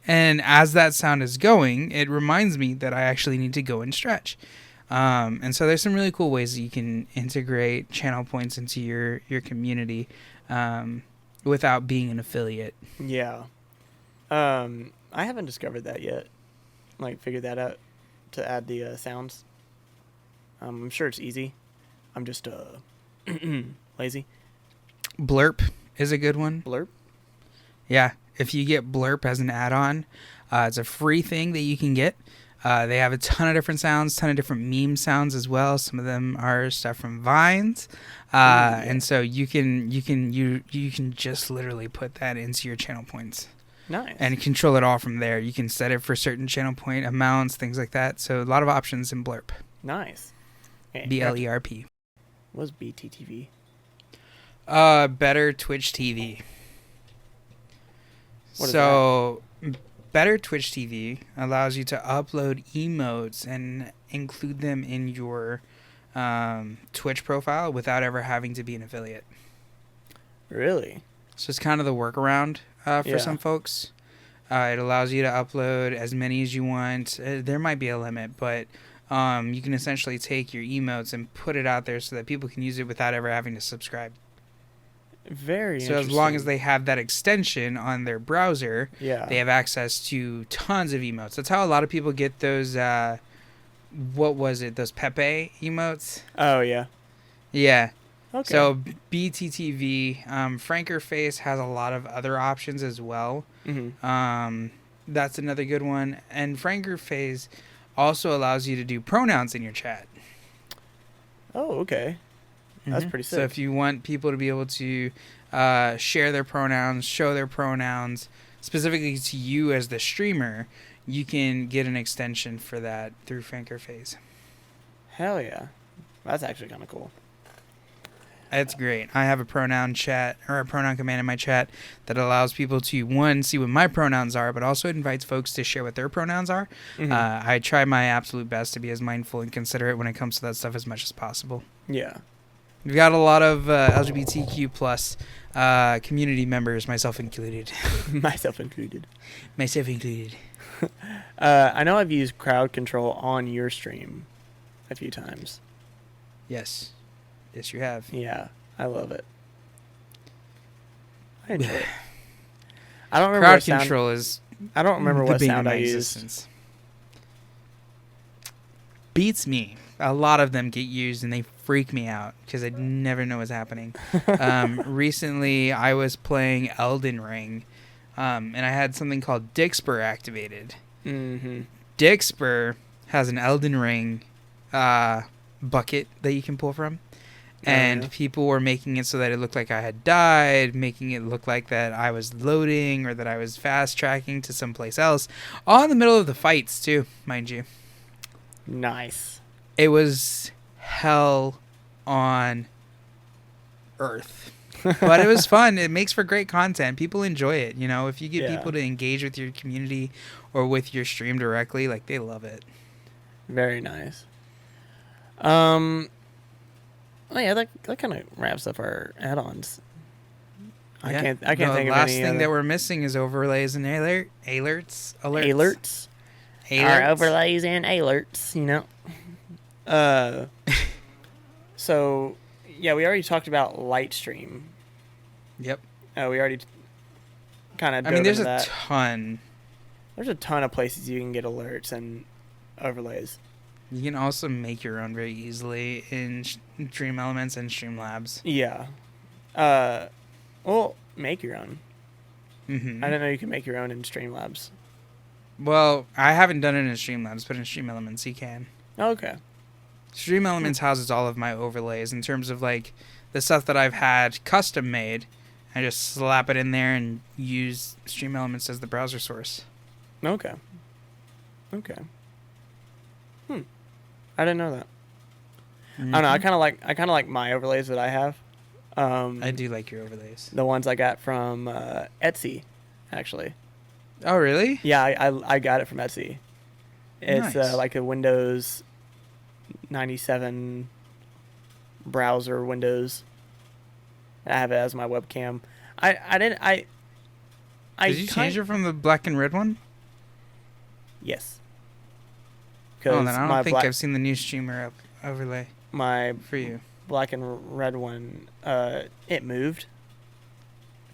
And as that sound is going, it reminds me that I actually need to go and stretch. And so there's some really cool ways that you can integrate channel points into your community. Without being an affiliate. Yeah. I haven't discovered that yet. Like, figured that out to add the sounds. I'm sure it's easy. I'm just lazy. Blurp is a good one. Blurp? Yeah, if you get Blurp as an add-on, it's a free thing that you can get. They have a ton of different sounds, ton of different meme sounds as well. Some of them are stuff from Vines, and so you can just literally put that into your channel points. Nice. And control it all from there. You can set it for certain channel point amounts, things like that. So a lot of options in Blurp. Nice. BLERP. What's BTTV? Better Twitch TV. What is so Better Twitch TV allows you to upload emotes and include them in your Twitch profile without ever having to be an affiliate. Really? So it's kind of the workaround for some folks. It allows you to upload as many as you want. There might be a limit, but you can essentially take your emotes and put it out there so that people can use it without ever having to subscribe. Very So interesting. as long as they have that extension on their browser, they have access to tons of emotes. That's how a lot of people get those, what was it, those Pepe emotes? Oh, yeah. Yeah. Okay. So BTTV, Franker Face has a lot of other options as well. Mm-hmm. That's another good one. And Franker Face also allows you to do pronouns in your chat. Oh, okay. That's pretty sick. So if you want people to be able to share their pronouns, show their pronouns, specifically to you as the streamer, you can get an extension for that through Franker Face. Hell yeah. That's actually kind of cool. It's great. I have a pronoun chat or a pronoun command in my chat that allows people to, one, see what my pronouns are, but also it invites folks to share what their pronouns are. Mm-hmm. I try my absolute best to be as mindful and considerate when it comes to that stuff as much as possible. Yeah. We've got a lot of LGBTQ plus community members, myself included. Myself included. Myself included. I know I've used crowd control on your stream a few times. Yes. Yes, you have. Yeah, I love it. I enjoy it. I don't remember crowd control is. I don't remember the what bane of sound my I existence. Beats me. A lot of them get used and they freak me out because I never know what's happening. Recently, I was playing Elden Ring, and I had something called Dixper activated. Mm-hmm. Dixper has an Elden Ring bucket that you can pull from. And people were making it so that it looked like I had died, making it look like that I was loading or that I was fast tracking to someplace else. All in the middle of the fights, too, mind you. Nice. It was hell on earth. But it was fun. It makes for great content. People enjoy it. You know, if you get people to engage with your community or with your stream directly, like, they love it. Very nice. Oh yeah, that kind of wraps up our add-ons. I can't think of any. The last thing that we're missing is overlays and alerts. Our overlays and alerts, you know. So yeah, we already talked about Lightstream. Yep. We already kind of. I mean, there's a ton. There's a ton of places you can get alerts and overlays. You can also make your own very easily in Dream Elements and Streamlabs. Yeah. Well, make your own. Mm-hmm. I didn't know you could make your own in Streamlabs. Well, I haven't done it in Streamlabs, but in Stream Elements you can. Okay. Stream Elements houses all of my overlays in terms of like the stuff that I've had custom made. I just slap it in there and use Stream Elements as the browser source. Okay. I didn't know that. Mm-hmm. I don't know. I kind of like my overlays that I have. I do like your overlays. The ones I got from Etsy, actually. Oh, really? Yeah, I got it from Etsy. It's Nice. like a Windows 97 browser Windows. I have it as my webcam. Did you change it from the black and red one? Yes. Oh, then I don't think I've seen the new streamer overlay my for you. Black and red one, it moved,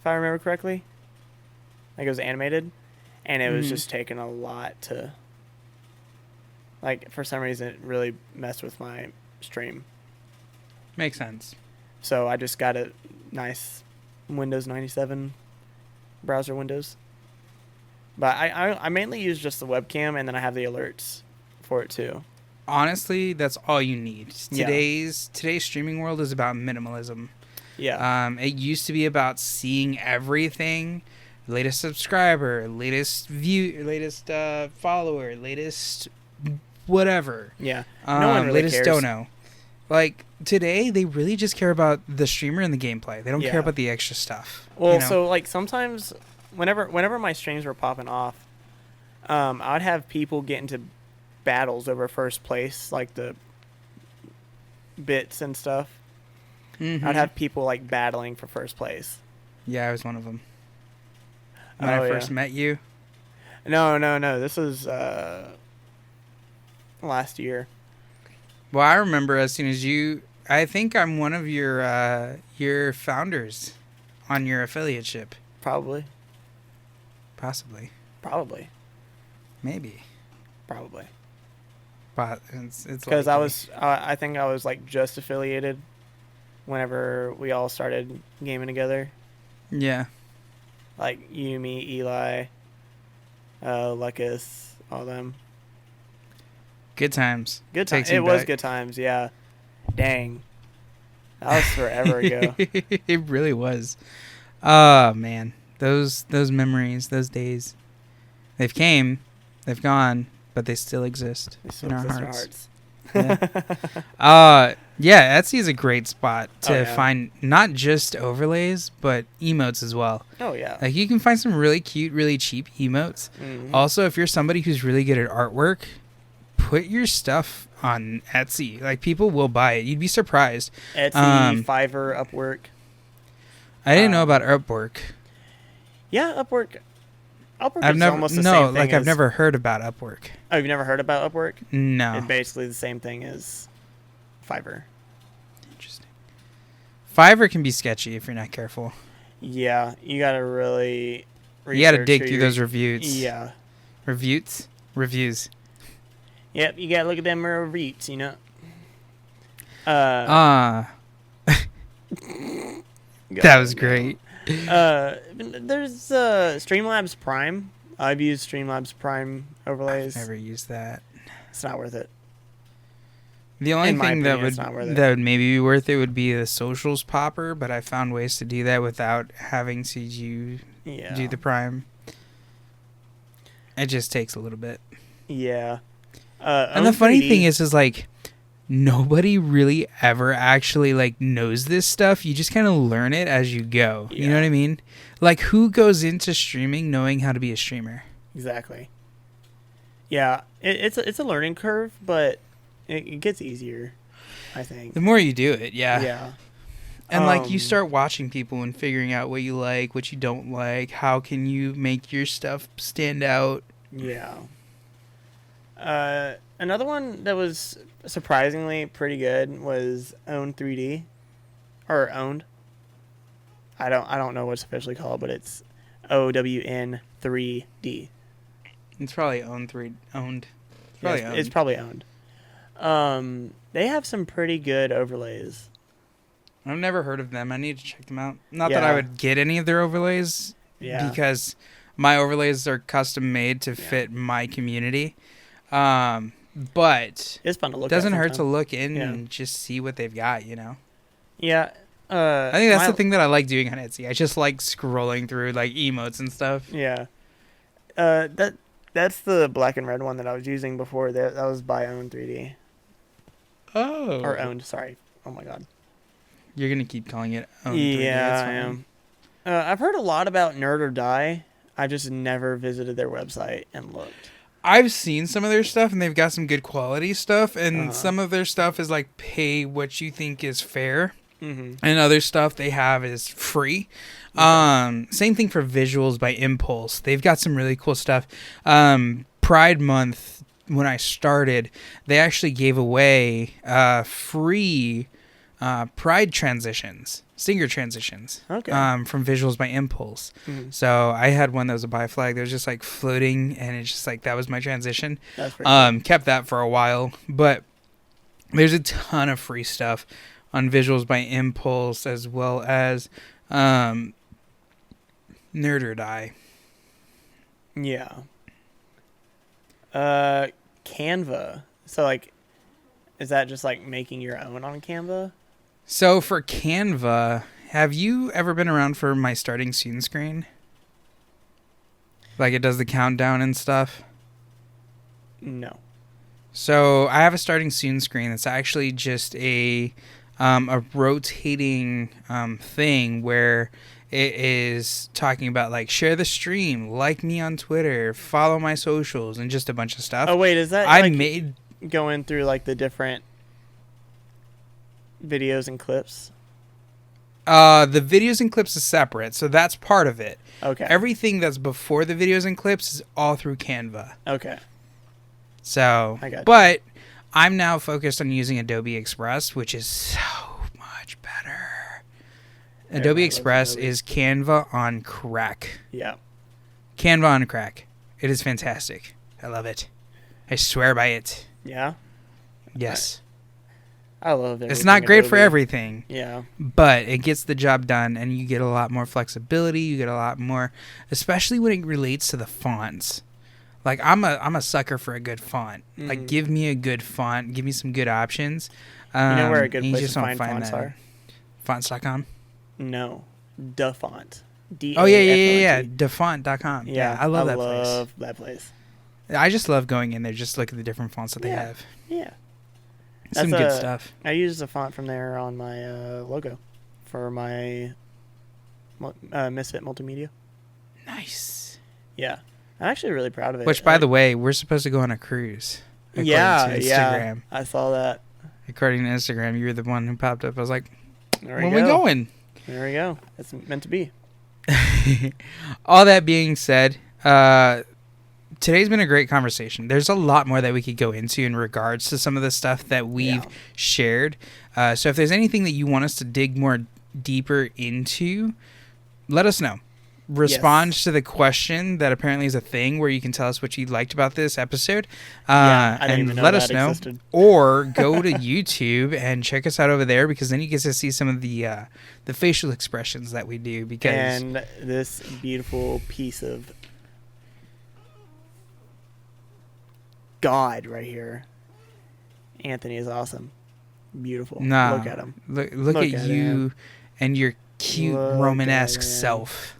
if I remember correctly. Like, it was animated, and it was just taking a lot to, like, for some reason, it really messed with my stream. Makes sense. So I just got a nice Windows 97 browser windows. But I mainly use just the webcam, and then I have the alerts for it too. Honestly, that's all you need. Yeah. Today's streaming world is about minimalism. Yeah. It used to be about seeing everything, latest subscriber, latest view, latest follower, latest whatever. Yeah. No one really latest cares. dono. Like today, they really just care about the streamer and the gameplay. They don't care about the extra stuff. Well, you know? so like sometimes, whenever my streams were popping off, I would have people get into battles over first place, like the bits and stuff. Mm-hmm. I'd have people like battling for first place. Yeah, I was one of them. When I first met you. No. This was last year. Well, I remember as soon as you. I think I'm one of your founders on your affiliateship. Probably. Possibly. Probably. Maybe. Probably. But it's because I think I was like just affiliated whenever we all started gaming together. Yeah. Like you, me, Eli, Lucas, all them. Good times. Good times. It was good times. Yeah. Dang. That was forever ago. It really was. Oh man, those memories, those days. They've came, they've gone, but they still exist in our hearts. Yeah, Etsy is a great spot to find not just overlays, but emotes as well. Oh, yeah. Like you can find some really cute, really cheap emotes. Mm-hmm. Also, if you're somebody who's really good at artwork, put your stuff on Etsy. Like people will buy it. You'd be surprised. Etsy, Fiverr, Upwork. I didn't know about Upwork. Yeah, Upwork. Upwork is almost the same thing. I've never heard about Upwork. Oh, you've never heard about Upwork? No. It's basically the same thing as Fiverr. Interesting. Fiverr can be sketchy if you're not careful. Yeah, you gotta really. You gotta dig through those reviews. Yeah. Reviews. Yep, you gotta look at them reviews, you know. That was great. There's Streamlabs Prime. I've used Streamlabs Prime overlays. I've never used that. It's not worth it. The only thing that would maybe be worth it would be the socials popper, but I found ways to do that without having to do the Prime. It just takes a little bit. Yeah. And the funny thing is like nobody really ever actually like knows this stuff. You just kind of learn it as you go. Yeah. You know what I mean? Like who goes into streaming knowing how to be a streamer? Exactly. Yeah, it's a learning curve, but it gets easier, I think. The more you do it, yeah. Yeah. And like you start watching people and figuring out what you like, what you don't like, how can you make your stuff stand out? Yeah. Another one that was surprisingly pretty good was Owned 3D, or Owned. I don't know what's officially called, but it's OWN 3D. It's probably owned. It's probably owned. They have some pretty good overlays. I've never heard of them. I need to check them out. Not that I would get any of their overlays, because my overlays are custom made to fit my community. But it's fun to look. It doesn't hurt to look in and just see what they've got, you know. Yeah. I think that's the thing that I like doing on Etsy. I just like scrolling through like emotes and stuff. Yeah. That's the black and red one that I was using before. That was by Owned 3D. Oh. Or Owned, sorry. Oh my god. You're gonna keep calling it Owned 3D. Yeah, I am. I've heard a lot about Nerd or Die. I just never visited their website and looked. I've seen some of their stuff, and they've got some good quality stuff, and some of their stuff is like pay what you think is fair, and other stuff they have is free. Same thing for Visuals by Impulse. They've got some really cool stuff. Pride Month, when I started, they actually gave away free Pride transitions. Singer transitions from Visuals by Impulse. So I had one that was a bi flag that was just like floating, and it's just like that was my transition. That's pretty cool. Kept that for a while, but there's a ton of free stuff on Visuals by Impulse, as well as Nerd or die. Yeah. Canva. So, like, is that just, like, making your own on Canva? So, for Canva, have you ever been around for my starting scene screen? Like, it does the countdown and stuff? No. So, I have a starting scene screen that's actually just a rotating thing where it is talking about, like, share the stream, like me on Twitter, follow my socials, and just a bunch of stuff. Oh, wait, is that I like made going through, like, the different videos and clips? the videos and clips is separate, so that's part of it. Okay. Everything that's before the videos and clips is all through Canva. Okay. So, I got you. but I'm now focused on using Adobe Express, which is so much better. Adobe Express is Canva on crack. Yeah. Canva on crack. It is fantastic. I love it. I swear by it. Yeah. Yes. I love it. It's not great for everything. Yeah. But it gets the job done, and you get a lot more flexibility. You get a lot more, especially when it relates to the fonts. Like, I'm a sucker for a good font. Mm-hmm. Like, give me a good font. Give me some good options. You know where a good you place just to don't find fonts that. are? Fonts.com? No. Da Font. Oh, yeah. Defont.com. Yeah, I love that place. I love that place. I just love going in there, just look at the different fonts that they have. Yeah. Some good stuff. I use a font from there on my logo for my Misfit Multimedia. Nice. Yeah. I'm actually really proud of it. Which, by the way, we're supposed to go on a cruise. Yeah, to Instagram. I saw that. According to Instagram, you were the one who popped up. I was like, there when are we going? There we go. It's meant to be. All that being said, today's been a great conversation. There's a lot more that we could go into in regards to some of the stuff that we've shared. So if there's anything that you want us to dig more deeper into, let us know. Respond to the question that apparently is a thing where you can tell us what you liked about this episode. I didn't even and know let that us know. existed. Or go to YouTube and check us out over there, because then you get to see some of the facial expressions that we do. And this beautiful piece of God right here. Anthony is awesome. Beautiful. Nah, look at him. Look at you him. and your cute Romanesque self.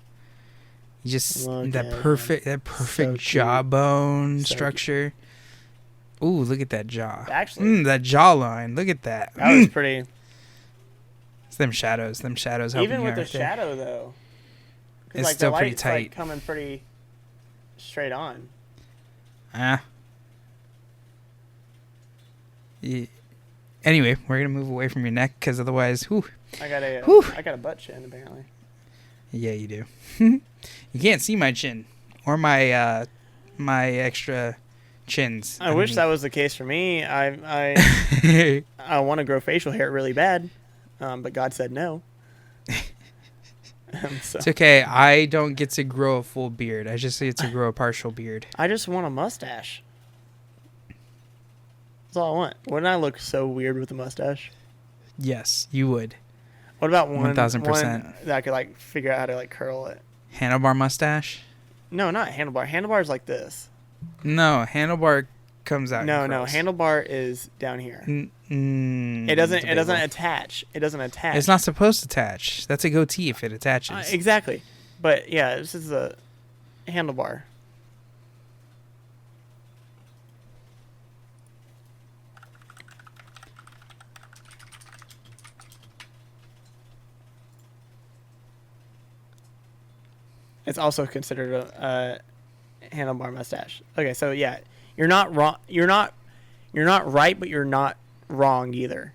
You just that perfect so jawbone structure. Ooh, look at that jaw. Actually, that jawline. Look at that. That was pretty. It's them shadows. Them shadows. Even with the shadow, though, it's still pretty tight. Like coming pretty straight on. Yeah. Anyway, we're gonna move away from your neck, because otherwise, I got a butt chin apparently. Yeah, you do. You can't see my chin or my my extra chins. I wish that was the case for me. I want to grow facial hair really bad, but God said no. So. It's okay. I don't get to grow a full beard. I just get to grow a partial beard. I just want a mustache. That's all I want. Wouldn't I look so weird with a mustache? Yes, you would. What about 1,000% that I could like figure out how to like curl it? Handlebar mustache? No, not handlebar. Handlebar's like this. No, handlebar comes out. No, handlebar is down here. It doesn't attach. It doesn't attach. It's not supposed to attach. That's a goatee if it attaches. Exactly. But yeah, this is a handlebar. It's also considered a handlebar mustache. Okay, so yeah, you're not wrong. You're not right, but you're not wrong either.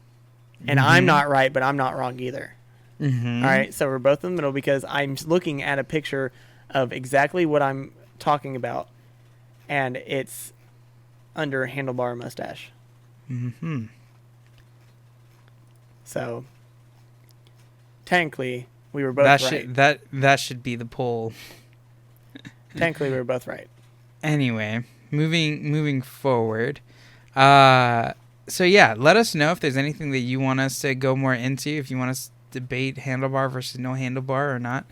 And I'm not right, but I'm not wrong either. Mm-hmm. All right, so we're both in the middle because I'm looking at a picture of exactly what I'm talking about, and it's under handlebar mustache. Mm-hmm. So technically, we were both right. That should be the poll. Technically, we were both right. Anyway, moving forward. So yeah, let us know if there's anything that you want us to go more into. If you want us debate handlebar versus no handlebar or not.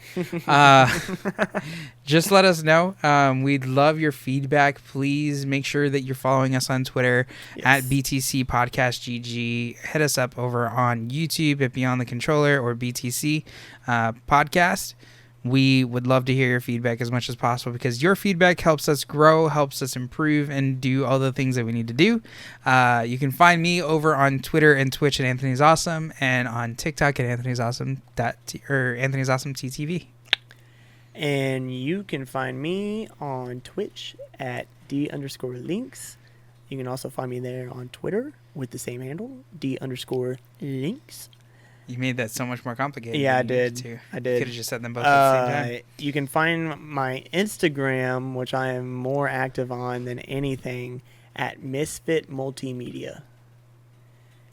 Just let us know. We'd love your feedback. Please make sure that you're following us on Twitter at BTC Podcast GG. Hit us up over on YouTube at Beyond the Controller or BTC Podcast. We would love to hear your feedback as much as possible because your feedback helps us grow, helps us improve, and do all the things that we need to do. You can find me over on Twitter and Twitch at Anthony's Awesome, and on TikTok at Anthony's Awesome Anthony's Awesome TTV. And you can find me on Twitch at D_links. You can also find me there on Twitter with the same handle, D_links. You made that so much more complicated. Yeah, I did. You could have just said them both at the same time. You can find my Instagram, which I am more active on than anything, at Misfit Multimedia.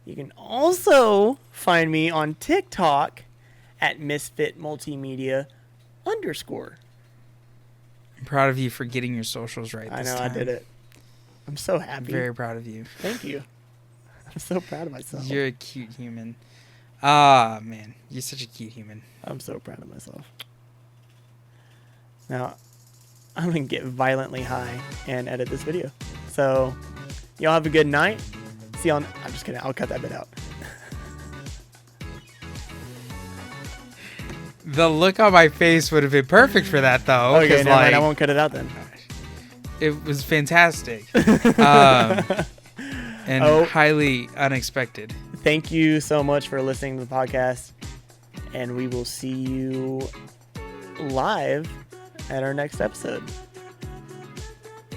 You can also find me on TikTok at Misfit Multimedia _. I'm proud of you for getting your socials right this time. I did it. I'm so happy. Very proud of you. Thank you. I'm so proud of myself. You're a cute human. Ah, man. You're such a cute human. I'm so proud of myself. Now, I'm going to get violently high and edit this video. So, y'all have a good night. See y'all. I'm just kidding. I'll cut that bit out. The look on my face would have been perfect for that, though. Okay, never mind. I won't cut it out then. It was fantastic. And highly unexpected. Thank you so much for listening to the podcast. And we will see you live at our next episode.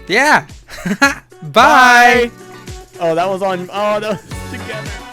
Yeah. Bye. Oh, that was on. Oh, that was together.